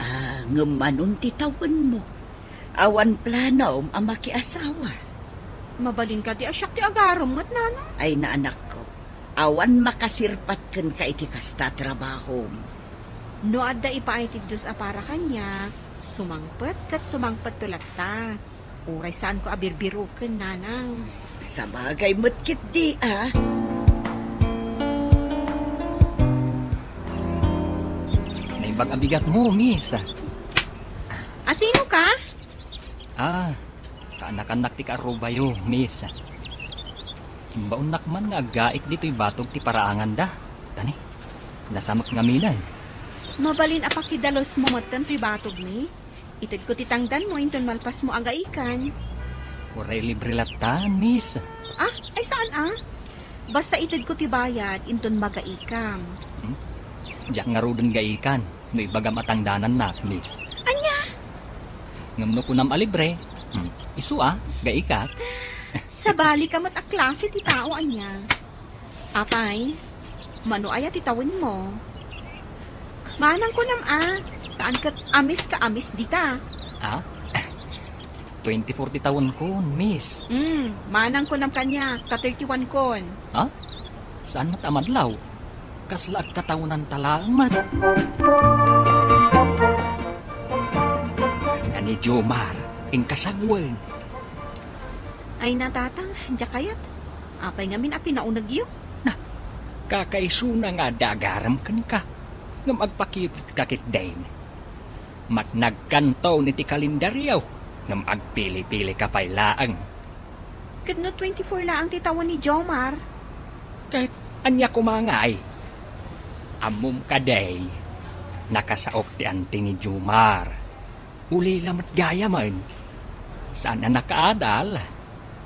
ngamanon ti tawan mo. Awan plano ang makiasawa. Mabalin ka ti asyak ti agarom mat nanang. Ay naanak ko, awan makasirpat ken ka iti kasta trabaho. No adda ipaay ti Diyos para kanya, sumangpet kat sumangpet tulat ta. Uray saan ko abirbiru ken nanang. Sabagay mo't kit di Naibag abigat mo, miss. Sino ka? Kaanak-anak ti karubayo, miss. Imbaon nakman nga agaik dito'y batog ti paraangan da. Tani, nasamak nga minan. Mabalin apakidalos mo matan to'y batog ni. Itid ko titangdan mo inton malpas mo agaikan. Uray libre latan, miss. Ay saan Basta itid ko ti bayad inton magaikam. Diyak nga rodon gaikan, no ibagam atangdanan na, miss. Anya? Ngamno ko nam alibre. Isu gaikat. Sa bali ka mat klase ti tao anya. Apay, mano aya ti tawin mo? Manang ko nam saan ka amis dita? 20-40 taon ko, miss. Manang ko nam kanya, ka-31 kon. Saan matamadlaw? Kaslag katawunan talamat. Ani Jomar, kasagwan. Ay natatang, jakayat. Apay ngamin pinaunag yun. Kakaisuna nga dagaram kan ka. Ngam agpakipit kakit dain. Matnagkanto ni ti kalendaryaw. Ngam agpili-pili ka pa'y laang. Kadno 24 laang titawan ni Jomar. Kahit anya kumangay. Amom kaday. Nakasaok ti anti ni Jomar. Uli lamat gaya man. Saan na nakaadal?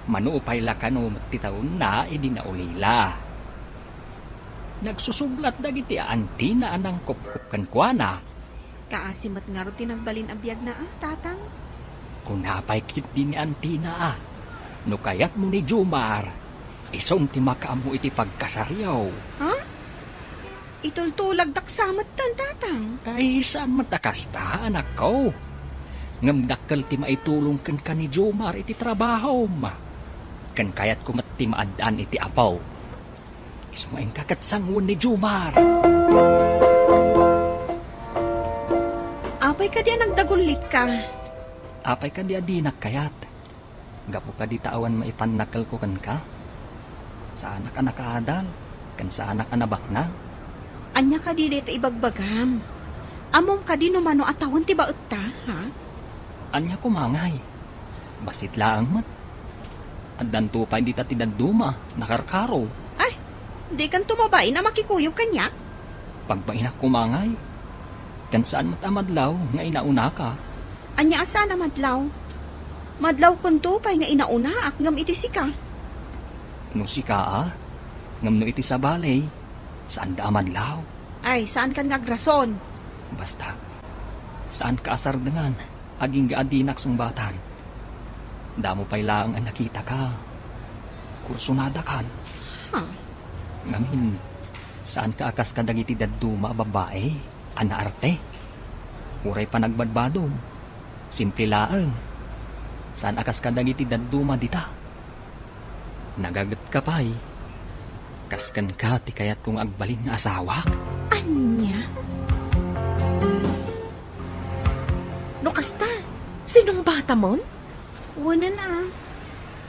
Manuupay lakano matitaon na idinaulila. Nagsusublat dagiti anti na anang kupkup kuana. Kaasimat nga ro tinagbalin abiyag na tatang. Kunapay kit din ni anti na no kayat mo ni Jomar, isong ti makaamo iti pagkasaryaw. Itultulag daksamat tan tatang. Kay saan matakasta anak ko? Ngamdakkel ti maitulong ken ka ni Jomar iti trabaho ma. Ken kayat ko mati maadaan iti apaw. Isumain kakatsangon ni Jomar. Apay ka diya nagdagulit ka. Apay ka diya dinak kayat. Gapo ka di taawan maipannakal ko kan ka. Sa anak anakadal, kan sa anak anabak na. Anya ka di dito ibagbagam. Amom ka di numano atawan ti baet ta, Anya kumangay. Basit laang mat. Addan to pa hindi ta tinaduma, nakarkaro. Ay, di kan tumabay na makikuyog kanya. Pagpainak kumangay. Kan saan matamadlaw nga inauna ka? Anya asa na madlaw? Madlaw kun tupay nga inauna ak ngam iti sika. No sika ngam no iti sa balay. Saan da madlaw? Ay, saan kan ngagrason? Basta, saan ka asar dengan? Aging gaadinak sumbatan. Damo pa'y laang ang nakita ka. Kursunada kan. Ngamin, saan ka akas ka dagiti daduma babae? Anaarte? Uray pa nagbadbadom. Simple laang. Saan akas ka dagiti daduma dita? Nagagat ka pa'y. Kaskan ka ti kayat kong agbalin nga asawa. Anya? No kasta, sinong bata mon? Wala na.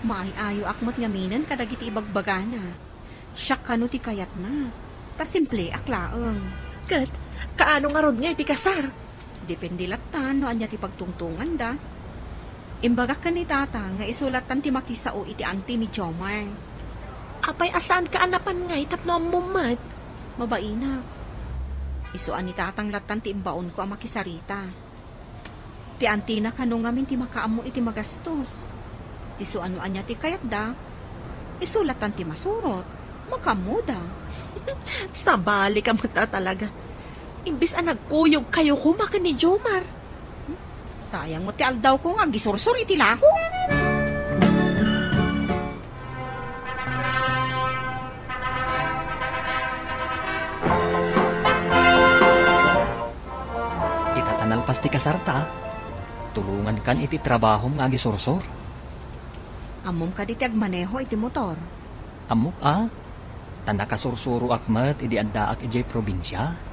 Maayo akmat ngaminan kadagiti ibagbagana. Siya kano ti kayat na. Ta simple aklaeng. Kat, kaano nga rod nga iti kasar? Depende latan no anya ti pagtungtungan da. Imbagak ka ni tata nga isulatan ti makisao iti angti ni Jomar. Apay asaan ka anapan nga itapno ang mumat? Mabainak. Isuan ni tatang latan ti imbaon ko ang makisarita. Ti antina kano ngamin ti makaamo iti magastos. Isuan mo anya ti kayat da. Isulatan ti masurot. Makamuda. Sabali ka mo ta talaga. Imbis ang nagkuyog kayo kumaka ni Jomar. Sayang mo ti aldaw ko nga gisursur iti laho. Itatanalpas ti kasarta. Tulungan kan iti trabaho nga gisursur. Amom ka di ti agmaneho iti motor. Amok tanda kasursuro akmat iti addaak iti probinsya.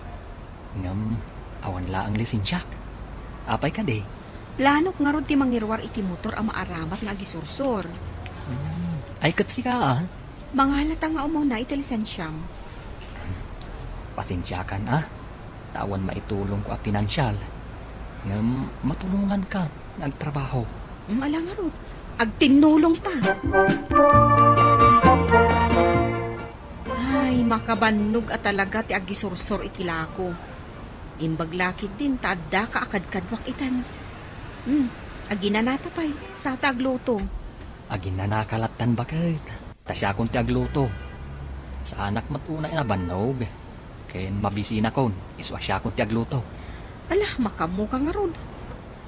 Ngam, awan la ang lisensyak. Apay ka de? Planok nga rod ti mangirwar iti motor ang maaramat nga gisursur. Ay katsi ka Mangalata nga umaw na iti lisensyam. Pasensyakan Tawan maitulong ko a pinansyal. Ngam, matulungan ka nagtrabaho. Ala nga rod. Agtinulong ta. Ay, makabannog at talaga ti agisursor ikilako. Imbaglakid din, taadda ka akad-kadwak itan. Aginanata pa'y, sa tagluto. Aginanakalatan bakit? Tasya kong ti agluto. Sa anak matuna inabannog. Kaya mabisina kon, iswa siya kong ti agluto. Ala, makamuka nga rod.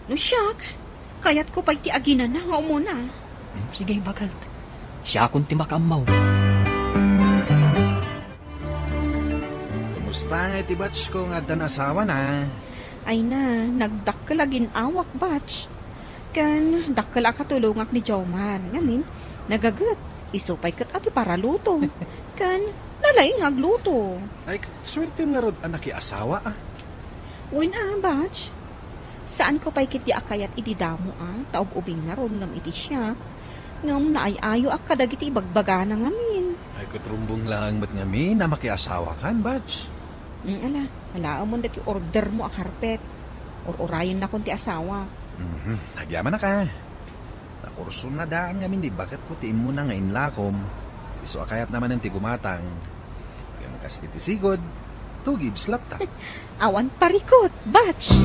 No siyak, kayat ko pa'y ti aginana nga umuna. Sige, bakit? Siya kong ti makamaw. Kumusta nga iti batch ko nga dan asawa na? Ay na, nagdakkalagin awak batch. Kan, dakkala katulungak ni Jomar. Ngamin, nagagat. Isupay kat ati para luto. Kan, nalaing agluto. Ay, swerte nga rod anak i asawa Uy na, batch. Saan ko pa'y kiti akayat iti damo taob-ubing nga ron ngam iti siya. Ngam naayayo akadagiti ibagbagana ngamin. Ay, kutrumbong lang ba't nga mi na makiasawa kan, batch? Ala mo dati order mo ang harpet. Or orayon na kung ti asawa. Nagyaman na ka. Nakursun na daan ngamin di bakit ko tiim mo na ngayon lakom. Iso akayat naman ng tigumatang. Yung kas iti sigod, 2 gives lap ta. Awan parikot, batch.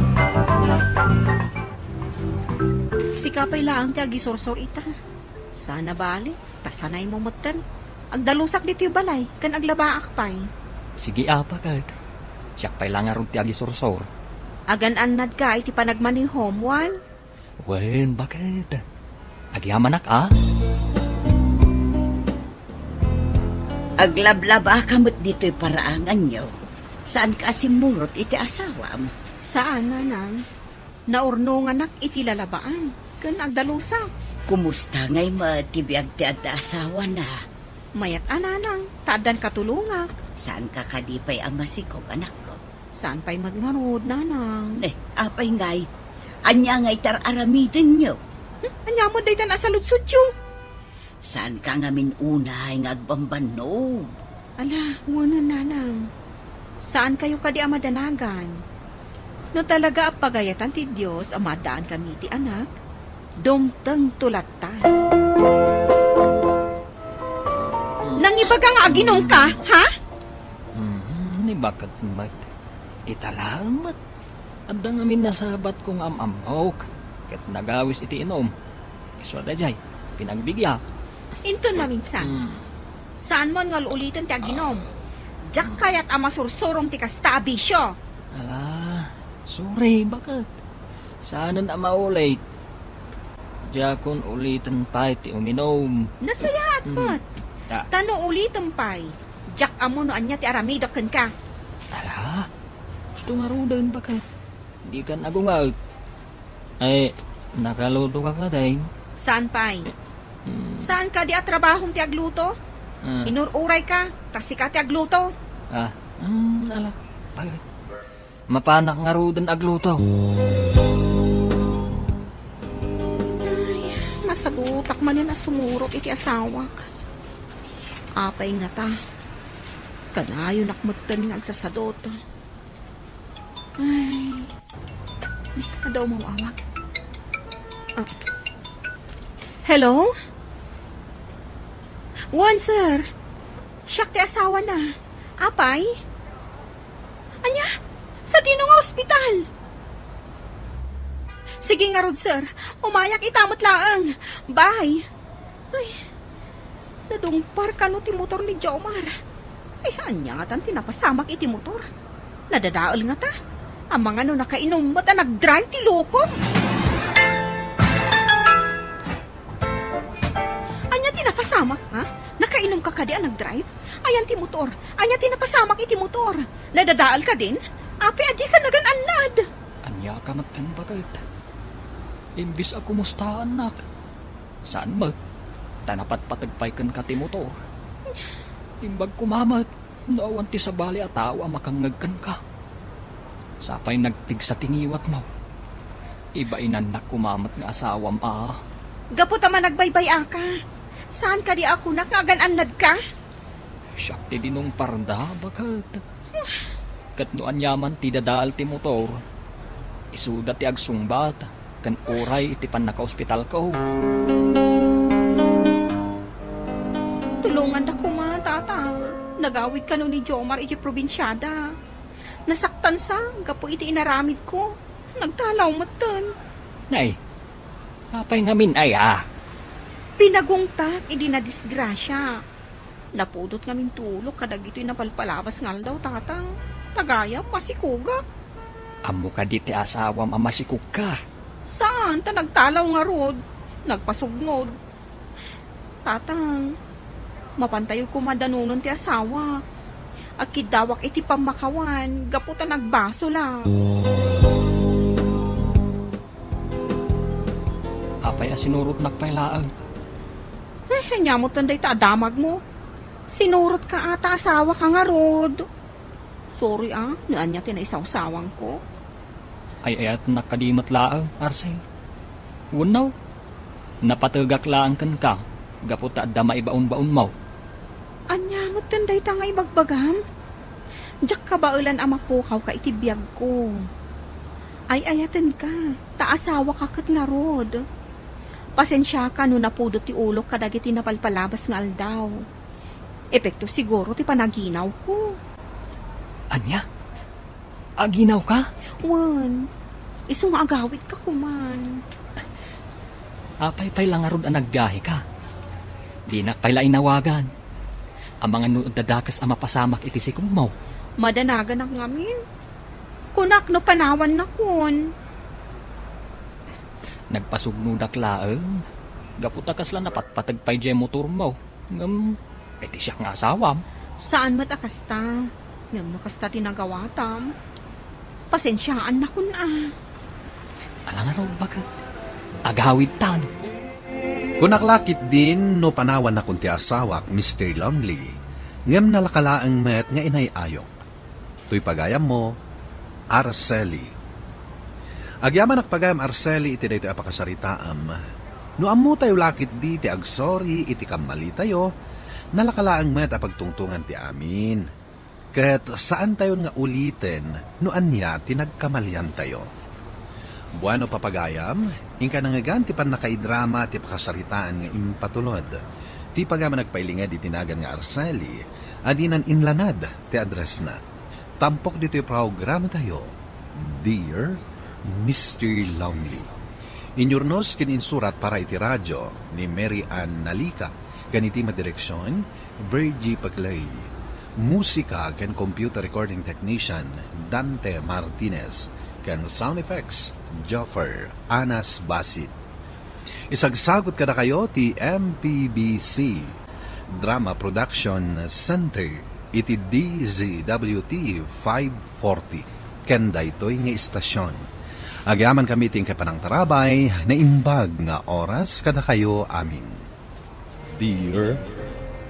Sikapay lang ti agisursor ita. Sana bali, tasanay mo matan. Agdalusak dito yung balay, kan aglabaak pa'y. Sige bakit? Siyak pa'y lang arong ti agisursor. Agan-anad ka iti panagmanihom, Juan. Wen, bakit? Agyamanak Aglablaba kamot dito'y paraangan nyo. Saan ka simurot iti asawa mo? Saan, nanang? Naurno nga nak iti lalabaan. Kan agdalusak. Kumusta ngay matibiyag ti adda asawa na? Mayat ananang, tadan katulungak. Saan ka kadipay ang masikog anak ko? Saan pa'y magngarod, nanang? Apay ngay. Anya ngay tar-aramidin nyo. Anya mo day tan asaludsudyo. Saan ka ngamin unay ngagbambanog? Ala, muna nanang. Saan kayo kadi amadanagan? No talaga apagayatan ti Diyos amadaan kami ti anak, dumteng tulatan. Nangibaga nga aginong ka, ha? Ni bakit mat? Italamat. Adda ngamin nasabat kong amamok. Ket nagawis iti inom. Iso da jay, pinagbigya. Into na minsan. Saan mo nga ulitin ti aginom? Diyak kayat ama sursurong ti kastabisyo. Ala, sorry, bakit? Sana na maulit. Diyak kung ulitin pa iti uminom. Nasayaat mo't. Tano ulitin pa'y. Diyak amo no anya ti aramido ken ka. Ala, gusto nga rodan bakit? Di ka nagungaw. Ay, nakaluto ka ka day. Saan pa'y? Saan ka di at trabahong ti agluto? Inururay ka, tas ka ti agluto. Ala, bakit? Mapanak nga rudan agluto. Masagutak man yan na sumurot iti asawak. Apay nga ta. Kanayo nakmagtan nga agsasadot. Ay, adaw mo awag. Hello? Juan, sir. Siyak ti asawa na. Apay? Anya? Sa dino nga ospital? Sige nga rod, sir. Umayak itamot laang. Bye. Ay, nadungpar ka no ti motor ni Jomar. Ay, anya nga tan tinapasamak iti motor. Nadadaol nga ta. Ang mga no nakainom at nag-drive ti lokom. Anya tinapasamak, ha? Nakainom ka ka di ang nag-drive? Ayan ti motor. Anya tinapasamak iti motor. Nadadaal ka din? Api, adi ka nagananad. Anya ka magtanbagat. Imbis ako musta, anak. Saan ba? Tanapat patagpay kan ka ti motor. Imbag kumamat. Nawan ti sabali at tawa makangagkan ka. Sapay nagtig sa tingiwat mo. Iba inanak kumamat nga asawam Gapot naman nagbaybay ka. Saan ka di ako nakagananad ka? Siyak ti dinong parda, bagat. Katnoan yaman ti dadaal ti motor. Isuda ti agsungbat, kan oray iti pan naka-ospital ko. Tulungan da ko man, tata. Nagawid ka no ni Jomar iti probinsyada. Nasaktan sa, gapo iti inaramid ko. Nagtalaw matan. Nay, apay ngamin ay Pinagungtak, idi na disgrasya. Napudot ngamin tulog, kadag ito'y napalpalabas ngal daw, tatang. Tagaya, masikuga. Amo ka di ti asawam amasikug ka. Saan? Ta nagtalaw nga rod. Nagpasugnod. Tatang, mapantayo ko madanunon ti asawa. Akidawak iti pamakawan, gaputa nagbaso lang. Apay sinurot nagpailaag. Nyamot tanday ta adamag mo. Sinurot ka ata asawa ka nga rod. Sorry naan niya tinaisawsawang ko. Ay ayat nakadimat laang, Arsay. Unaw, napatagak laang kan ka, gaputa adda maibaon-baon mo. Anyamot tanday ta nga ibagbagam. Diyak ka baulan ama po ka itibiyag ko. Ay ayatan ka, taasawa ka kat nga rod. Pasensya ka no napudot ti ulok kadag iti napalpalabas nga aldaw. Epekto siguro ti panaginaw ko. Anya? Aginaw ka? Wan, isong agawit ka kuman. Apay-pay lang arod ang naggahi ka. Di nakpay la inawagan. Ang mga dadakas ang mapasamak iti sikong mo. Madanagan ang ngamin. Kunak no panawan na kun. Nagpasugnudak laeng. Gaputakas lang napatpatagpay dyan motor mo. Iti siya nga asawam. Saan matakasta? Ngam no kasta tinagawatam. Pasensyaan na kun Alang araw bagat. Agawid tan. Kunaklakit din no panawan na kunti asawak, Mr. Longley. Ngam nalakalaang met nga inayayok. Tuy pagayam mo, Araceli. Agyaman nakpagayam Araceli iti dayto apakasaritaam. No ammo tayo lakit di ti agsori iti kamali tayo, nalakalaang met apagtungtungan ti amin. Ket saan tayo nga ulitin no anya tinagkamalian tayo. Buano papagayam, ingka nangagan ti pan nakaidrama ti pakasaritaan nga impatulod. Ti pagama nagpailingad di tinagan nga Araceli, adinan inlanad ti address na. Tampok dito yung programa tayo, Dear Mr. Longley. Inyurnos kininsurat para iti radyo ni Mary Ann Nalika, ganiti madireksyon, Virgie Paglay. Musika ken computer recording technician, Dante Martinez, ken sound effects, Joffer Anas Basit. Isagsagot kada kayo ti MPBC Drama Production Center iti DZWT 540 ken daytoy nga istasyon. Agyaman kami ting kapanang tarabay na imbag nga oras kada kayo amin. Dear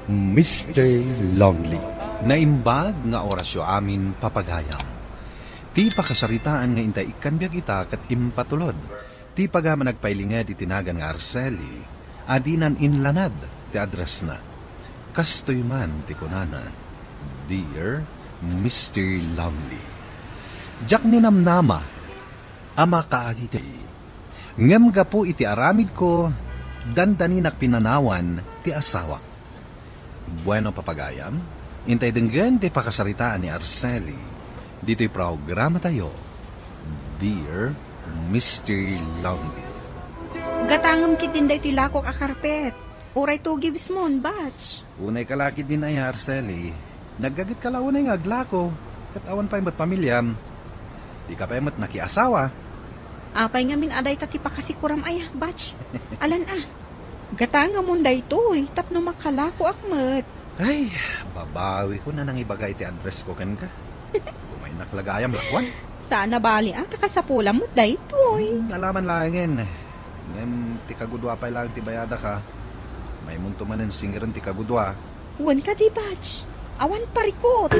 Mr. Longley. Naimbag nga orasyo amin papagayam. Ti pakasaritaan nga intay ikan biag ita kat impatulod. Ti pagama nagpailingad itinagan nga Arceli, adinan inlanad ti address na. Kastoy man ti kunana, Dear Mr. Longley. Jak ninamnama, ama kaagitay. Ngem gapo iti aramid ko, dandaninak pinanawan ti asawa. Bueno papagayam, intay denggan ti pakasaritaan ni Arceli. Dito'y programa tayo, Dear Mr. Longley. Gatangam kitinday ti lakok a karpet. Uray to gives mon, batch. Unay kalakit din ay Arceli. Naggagit kalawan ay ngaglako. Katawan pa imat pamilyam. Di ka pa imat nakiasawa. Apay nga min aday tati pakasikuram ay, batch. Alan gatangam mon day to eh. Tapno makalako akmat. Ay, babawi ko na nang ibagay ti address ko ken ka. May naklagayam lakwan. Sana bali takasapula mo day to eh. Alaman langin. Ngem ti kagudwa pa lang ti bayada ka. May munto man ang singiran ti kagudwa. Wan ka di, batch. Awan parikot.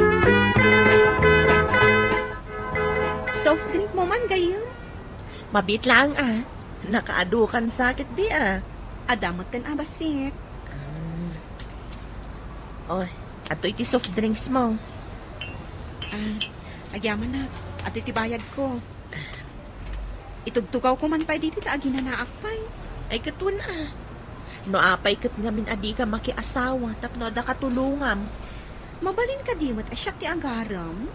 Soft drink mo man gayam. Mabit lang Nakaadukan sakit di Adamot ten abasit. Ato iti soft drinks mo. Agyaman na. At itibayad ko. Itugtugaw ko man pa dito ta aginanaak pa'y. Ay katun No apay kat ngamin adi ka makiasawa tapno da katulungam. Mabalin ka dimot asyak ti agaram.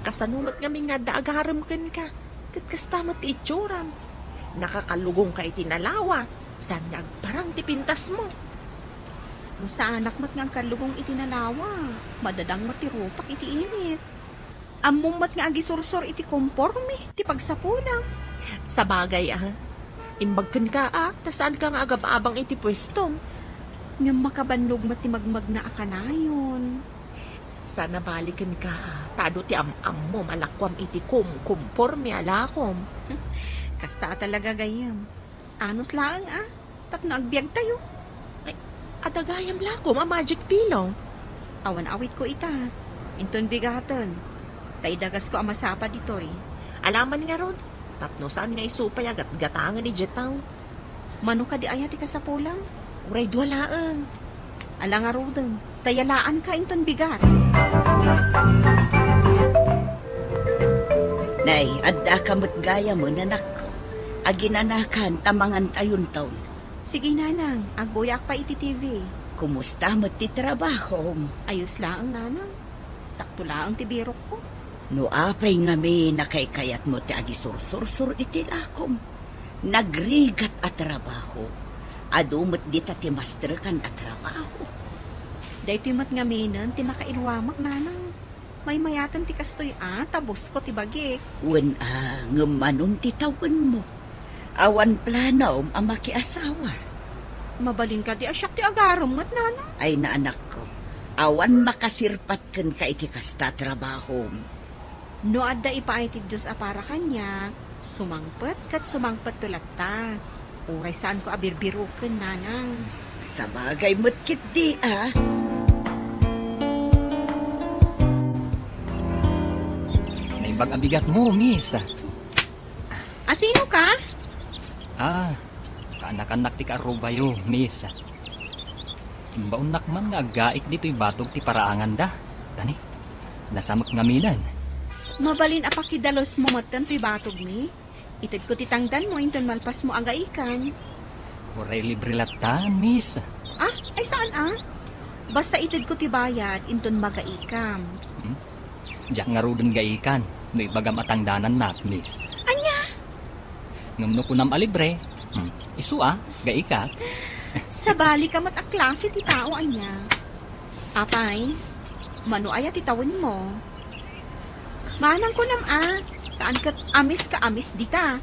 Kasanumat ngamin nga da agaram ken ka. Kat kastamat ti itsuram. Nakakalugong ka itinalawa. San nagparang ti pintas mo. Sa anak mat nga kalugong itinalawa. Madadang matirupak iti init. Among mat nga agisursor iti komporme ti pagsapulang. Sa bagay Imbagkan ka tasaan ka nga agab-abang iti pwestong. Nga makabanlog mat ti magmag na akanayon. Sana balikan ka tado ti am mo malakwam iti kumporme alakom. Kasta talaga gayam. Anos laang tapno agbiag tayo. Adagayam lakom magic pillow. Awan awit ko ita. Inton bigatan. Taidagas ko amasapa ditoy. Alaman nga ron. Tapno saan nga isupay agat gatangan ni Jetaw. Mano ka di ayati ka sa pulang? Uray duwalaan. Ala nga rodan. Tayalaan ka inton bigat. Nay, adda kamot gaya mo nanak ko. Aginanakan tamangan tayon taon. Sige nanang, agboyak pa iti TV. Kumusta mo ti trabaho? Ayos laang nanang. Sakto laang ti birok ko. No apay nga may nakaykayat mo ti agisursur iti lakom. Nagrigat at trabaho. Adumot dita ti master kan at trabaho. Dahito mat nga minan ti nakailwamak nanang. May mayatan ti kastoy tabos ko ti bagik. Wen ngamanon ti tawan mo. Awan planaw ang makiasawa. Mabalin ka di asyak ti agarom mat nanang. Ay naanak ko. Awan makasirpat kan ka iti kasta trabaho. No adda ipaay ti Diyos para kanya, sumangpet kat sumangpet tulat ta. Uray saan ko abirbiruken nanang. Sa bagay mo't kit di Naimbag ang bigat mo, miss. Sino ka? Kaanak-anak ti karubayo, miss. Imbaunak man nga agaik dito'y batog ti paraangan da. Tani, nasamak nga minan. Mabalin apakidalos mo matan to'y batog mi. Itid ko titangdan mo inton malpas mo agaikan. Uray libre latan, miss. Ay saan Basta itid ko ti bayad inton magaikam. Diyak nga rudon gaikan, no ibagam atangdanan na, miss. Anya? Ngamno ko nam alibre. Isu gaikat. Sa bali ka mat a klase ti tao anya. Apay, mano aya ti tawon mo. Manang ko nam saan ka amis dita?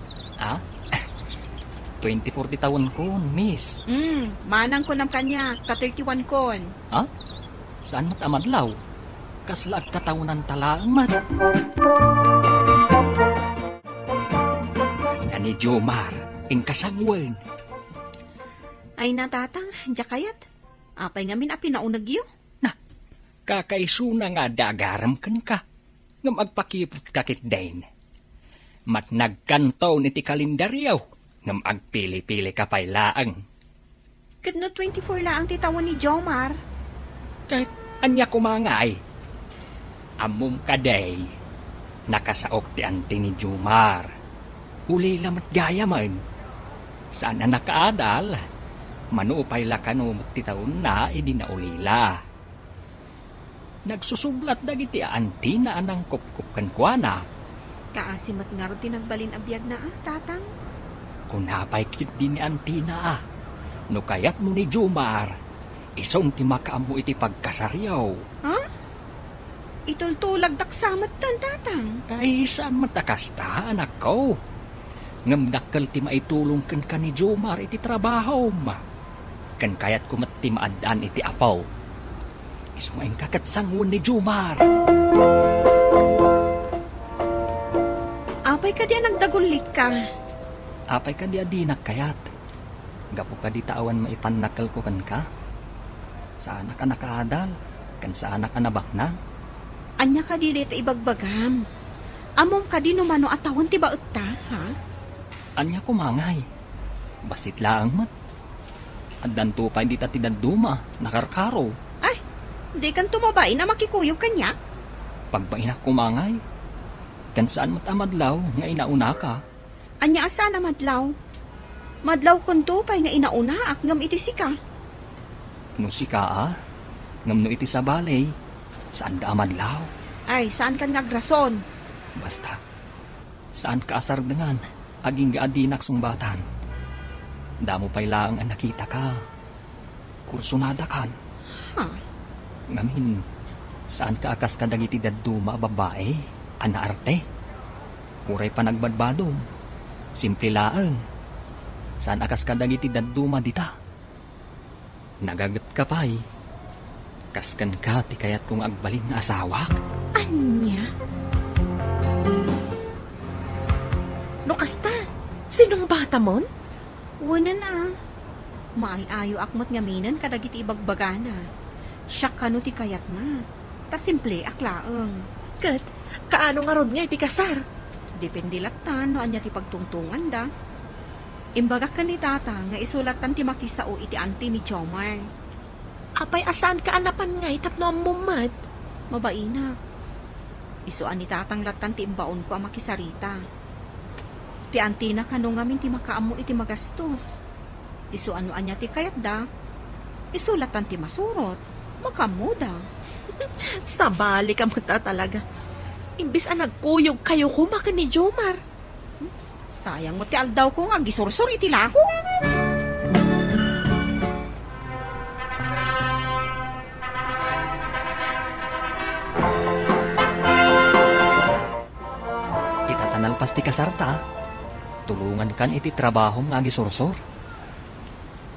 20-40 taon ko, miss. Manang ko nam kanya, ka-31 kon. Saan mat amadlaw? Kaslag katawunan talamat. Ani Jomar, ing kasangwen. Ay natatang, jakayat. Apay ngamin a pinaunag yu. Kakaisuna nga dagaram kan ka. Ngam agpakipot kakit dain. Mat nagkantaw niti kalendaryaw. Ngam agpili-pili ka pa'y laang. Kadno 24 laang titawan ni Jomar. Kahit anya kumangay. Amom kaday. Nakasaok ti anti ni Jomar. Uli lamat gaya man. Saan na nakaadal? Manuupay la kanumot ti taon na idi na ulila. Nagsusublat dagiti anti na anang kupkup kan kuana. Kaasimat nga ron tinagbalin abiyag na tatang. Kung napay kit din ni anti na no kayat mo ni Jomar, isong ti makaamu iti pagkasaryaw. Ha? Itultulag daksamat tan tatang. Ay saan matakasta anak ko? Ngamdakkel ti maitulong kan ka ni Jomar iti trabaho ma. Kan kayat kumat ti maadaan iti apaw. Isong kakatsangon ni Jomar. Apay ka diya nagdagulit ka. Apay ka diya di nakayat. Gapo ka di tawan maipannakal ko kan ka. Saan ka nakaadal? Kan saan ka nabakna? Anya ka di dito ibagbagam. Amom ka di numano atawan ti baet ta, ha? Anya kumangay. Basit laang mat. Addan to pa hindi ta tinaduma, nakarkaro. Di kan tumabain na makikuyog kanya. Pagbain kumangay. Kan saan matamadlaw nga inauna ka? Anya asa na madlaw? Madlaw kun tupay nga inauna ak ngam iti sika. No sika ngam no iti sa balay. Saan ka madlaw? Ay, saan kan ngagrason? Basta, saan ka asardengan? Aging gaadinak sumbatan. Damo pa'y lang ang nakita ka. Kursunada kan. Ha? Ngamin, saan ka akas ka dagiti daduma babae? Anaarte? Uray pa nagbadbadom. Simple laang. Saan akas ka dagiti daduma dita? Nagagat ka pa'y. Kaskan ka ti kayat kong agbalin na asawa? Anya? No kasta, sinong bata mon? Wala na. Maayo akmat ngaminan kadagiti ibagbagana. Siya kano ti kayat na. Ta simple aklaeng. Kat, kaano nga ron nga iti kasar? Depende latan no anya ti pagtungtungan da. Imbagak ka ni tata nga isulatan ti makisao iti anti ni Jomar. Apay asaan ka anapan nga itapno ang mumat? Mabainak. Isuan ni tatang latan ti imbaon ko ang makisarita. Ti anti na kano ngamin ti makaamu iti magastos. Isuan mo anya ti kayat da. Isulatan ti masurot. Makamuda. Sabali ka mo talaga. Imbis ang nagkuyog kayo kumaka ni Jomar. Sayang mo ti aldaw ko nga gisursur iti lako. Itatanalpas ti kasarta. Tulungan kan iti trabaho nga gisursur.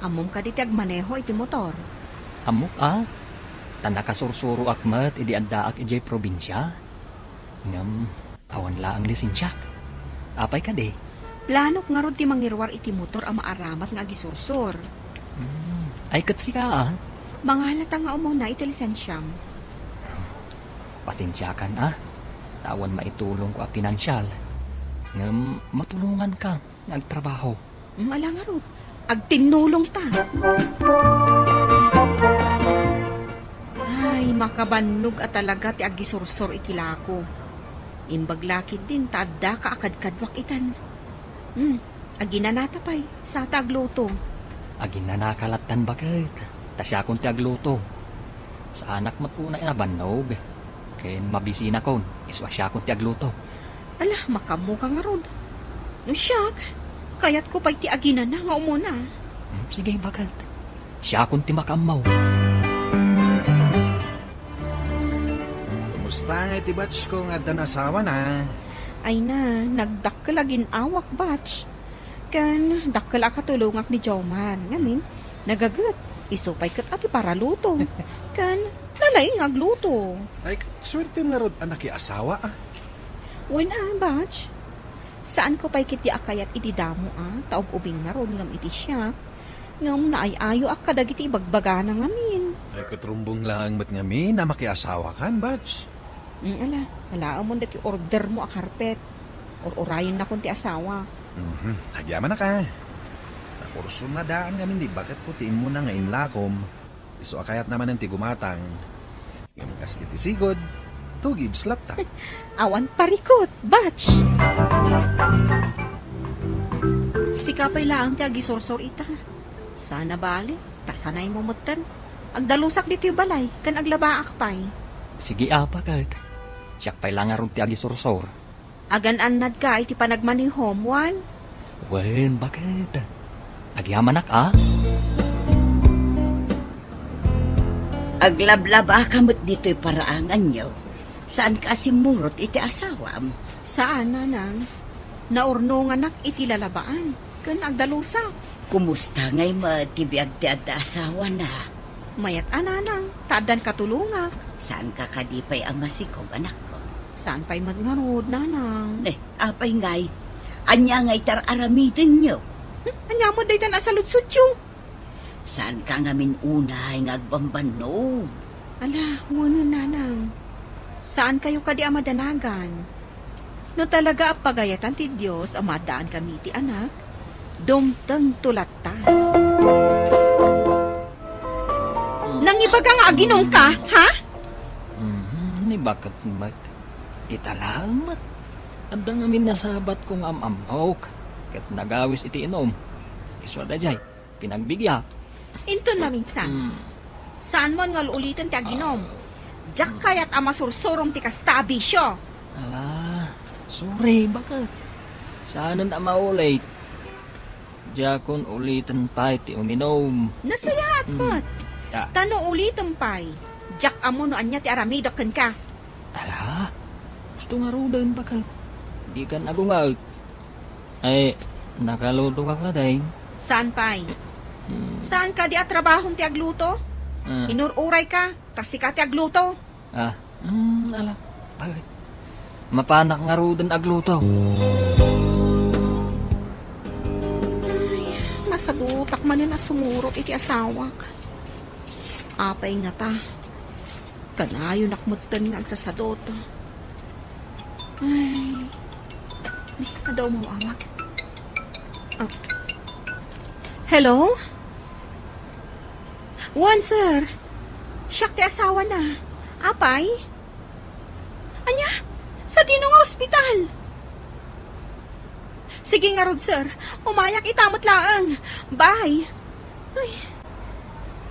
Amom ka di ti agmaneho iti motor. Amok tanakasursuro akmat idi addaak ijay probinsya. Ngam, awan la ang lisensyak. Apay ka de? Planok nga ron ti mangirwar iti motor ang maaramat nga gisursur. Ay katsi ka Mangalata nga umaw na iti lisensyam. Pasensyakan Tawan maitulong ko a pinansyal. Ngam, matulungan ka nagtrabaho. Ala nga ron, agtinulong ta. Ay, makabannog at talaga ti agisursor ikilako. Imbaglakid din, taadda ka akad-kadwak itan. Aginanata pa'y, sa tagluto. Aginanakalatan bakit? Tasya kong ti agluto. Sa anak matuna inabannog. Kaya mabisina kon, iswa siya kong ti agluto. Ala, makamu ka nga rod. No siyak, kayat ko pa'y ti aginana nga umuna. Sige, bakit? Siya kong ti makamaw. Kumusta nga iti batch ko nga danasawa na? Ay na, nagdakkalagin awak batch. Kan, dakkala katulungak ni Jomar. Ngamin, nagagat. Isupay kat ati para luto. Kan, lalay nga agluto. Ay, swerte nga rod anak asawa Win batch. Saan ko pa'y kiti akayat iti damo Taob ubing nga ron ngam iti siya. Ngam na ay ayo ak kadagiti ibagbaga na ngamin. Ay katrumbong lang mat ngamin na makiasawa kan, Batch. Ala mo dati order mo a karpet. Or orayin na kun ti asawa. Nagyaman na ka. Nakurso na daan ngamin di bakit ko tiin mo na ngayon lakom. Iso akayat naman ng tigumatang. Yung kas iti sigod, tugib slat ta. Awan parikot, Batch. Sikapay lang ti agisorsor ita. Sana bali, tasanay mo mutan. Agdalusak dito yung balay, kan aglabaak pay. Sige kat. Siyak pay lang aron ti agisursor. Agan-anad ka iti panagmanihom, Juan. Wen, bakit? Agyaman ka? Aglablaba kamot dito'y paraangan nyo. Saan ka simurot iti asawam? Saan, nanang? Naurno nga nak iti lalabaan. Kan agdalusak. Kumusta ngay matibiyag ti adda asawa na? Mayat ananang, tadan katulungak. Saan ka kadipay ang masikog, anak ko? Saan pa'y magngarod, nanang? Apay ngay. Anya ngay tar-aramidin nyo. Anya mo daytan asaludsudyo. Saan ka ngamin unay ngagbambano? Ala, wano nanang. Saan kayo kadi amadanagan? No talaga apagayatan ti Diyos amadaan kami ti anak, dumteng tulatan. Nang ibaga nga aginom ka, ha? Ni bakit mat? Italamat. Anda ngamin nasabat kong amamhok. Kat nagawis iti inom. Iswada jay, pinagbigya. Into na minsan. Saan mo nga ulitin ti aginom? Diyak kayat amasursurong ti kastabisyo. Ala, sorry, bakit? Saan na maulit? Diakon ulitin pa iti uminom. Nasaya at mat. Tano ulitin pa'y. Diyak amo no anya ti aramido kan ka. Ala, gusto nga rudan bakit? Di ka nagungal. Ay, nakaluto ka day. Saan pa'y? Saan ka di at trabahong ti agluto? Inururay ka, tas ka ti agluto. Ala, bakit? Mapanak nga rudan agluto. Masagutak man na sumurot iti asawak. Apay nga ta. Kanayo nakmutan nga agsasadot. Ay, adaw mo awag. Hello? Juan, sir. Siyak ti asawa na. Apay? Anya? Sa dino nga ospital? Sige nga rod, sir. Umayak itamot laang. Bye. Ay,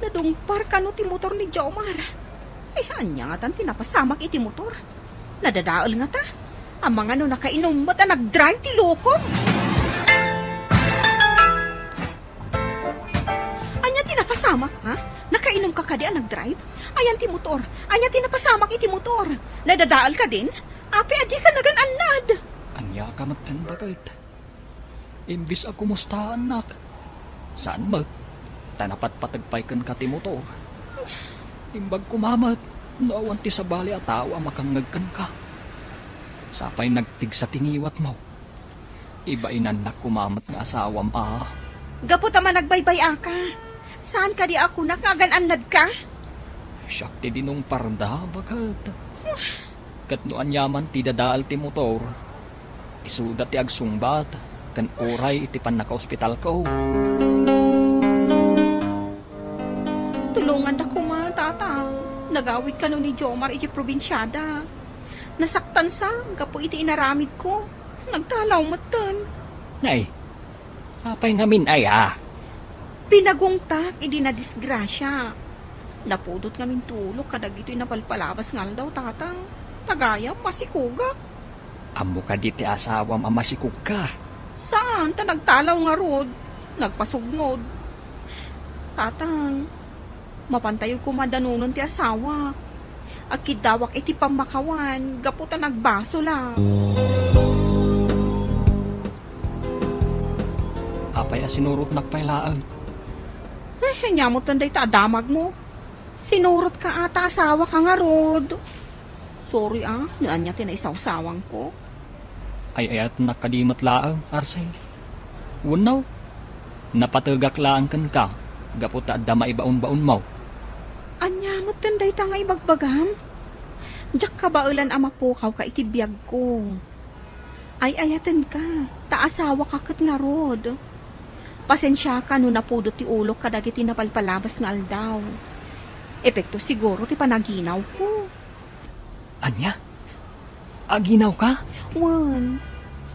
nadungpar ka no ti motor ni Jomar. Ay, anya nga tan tinapasamak iti motor. Nadadaol nga ta. Ang mga no nakainom mo ta nag-drive ti lokom. Anya tinapasamak, ha? Nakainom ka kadi ang nag-drive? Ayan ti motor. Anya tinapasamak iti motor. Nadadaol ka din? Api, adi ka nagan-anad. Anya ka magtandagay. Imbis ako musta, anak. Saan ba? Tanapat patagpay kan ka ti motor. Imbag kumamat. Nawan ti sabali at tawa makangagkan ka. Sapay nagtig sa tingiwat mo. Iba inanak kumamat nga asawam Gapot naman nagbaybay ka. Saan ka di ako nakagan-anad ka? Siyak ti dinong parda bagat. Katnoan yaman ti dadaal ti motor. Isuda ti agsungbat. Kan oray iti pan naka-ospital ko. Tulungan na ko ma, tata. Nagawit ka no ni Jomar iti probinsyada. Nasaktan sa, gapo iti inaramid ko. Nagtalaw matan. Ay, apay ngamin ay Pinagungtak, idi na disgrasya. Napudot ngamin tulog, kadag ito'y napalpalabas ngal daw, tatang. Tagayam, masikuga. Amo ka di ti asawam amasikug ka. Saan? Ta nagtalaw nga rod. Nagpasugnod. Tatang, mapantayo ko madanunon ti asawa. Akidawak iti pamakawan. Gaputa nagbaso lang. Apay sinurot nagpailaan. Ay, nyamot tanday ta adamag mo. Sinurot ka ata asawa ka nga rod. Sorry naan niya tinaisawsawang ko. Ay ayat nakadimat laang, Arsay. Unaw, Napatagak lang kan ka. Gaputa adda maibaon-baon mo. Anya mo tanday ta nga ibagbagam? Diyak ka ba ulan ama po ka itibiyag ko? Ay ayaten ka. Taasawa ka kat nga rod. Pasensya ka no napudot ti ulok kadagiti napalpalabas nga aldaw. Epekto siguro ti panaginaw ko. Anya? Aginaw ka? Wan,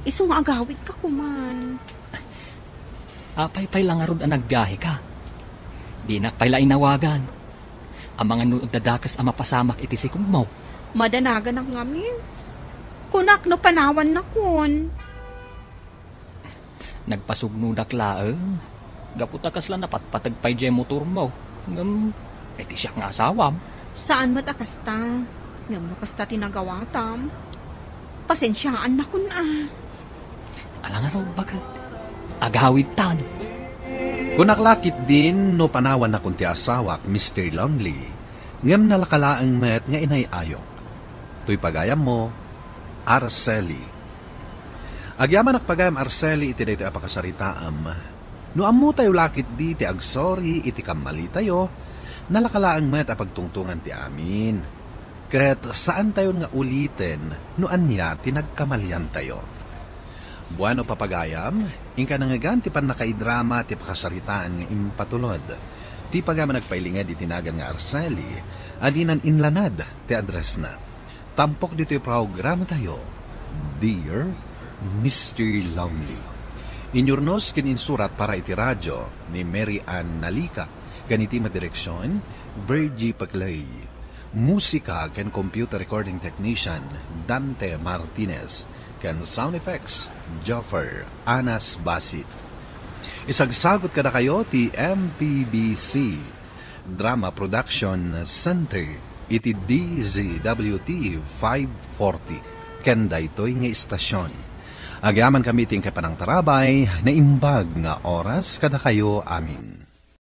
iso nga agawit ka kuman. Apay-pay lang nga rod ang naggahe ka. Di nakpay la inawagan. Ang mga nuod dadakas ang mapasamak iti si kumaw. Madanagan ang ngamin. Kunak no panawan na kun. Nagpasugnudak laeng. Gaputa kasla napatpatagpay dyan motor mo. Iti siya nga asawam. Saan matakasta? Ngam no kasta tinagawatam. Pasensyaan na kun Alang araw bagat. Agawid tan. Kunaklakit din no panawan na kunti asawak, Mr. Longley. Ngam nalakalaang met nga inayayok. Tuy pagayam mo, Araceli. Agyaman pagayam Araceli iti dito apakasaritaam. No amu tayo lakit di ti agsori iti kamali tayo, nalakalaang met apagtungtungan ti amin. Ket saan tayo nga ulitin no anya tinagkamalian tayo. Buano papagayam, ingka nangagan ti pan nakaidrama ti pakasaritaan nga impatulod. Ti pagama nagpailingad di tinagan nga Araceli, adinan inlanad ti address na. Tampok dito yung programa tayo, Dear Mr. Longley. Inyurnos kininsurat para iti radyo ni Mary Ann Nalika, ganiti madireksyon, Virgie Paclay. Musika ken computer recording technician, Dante Martinez. Ken sound effects, Joffer Anas Basit. Isagsagot kada kayo ti MPBC Drama Production Center iti DZWT 540 ken daytoy nga istasyon. Agyaman kami ting kapanang tarabay na imbag nga oras kada kayo amin.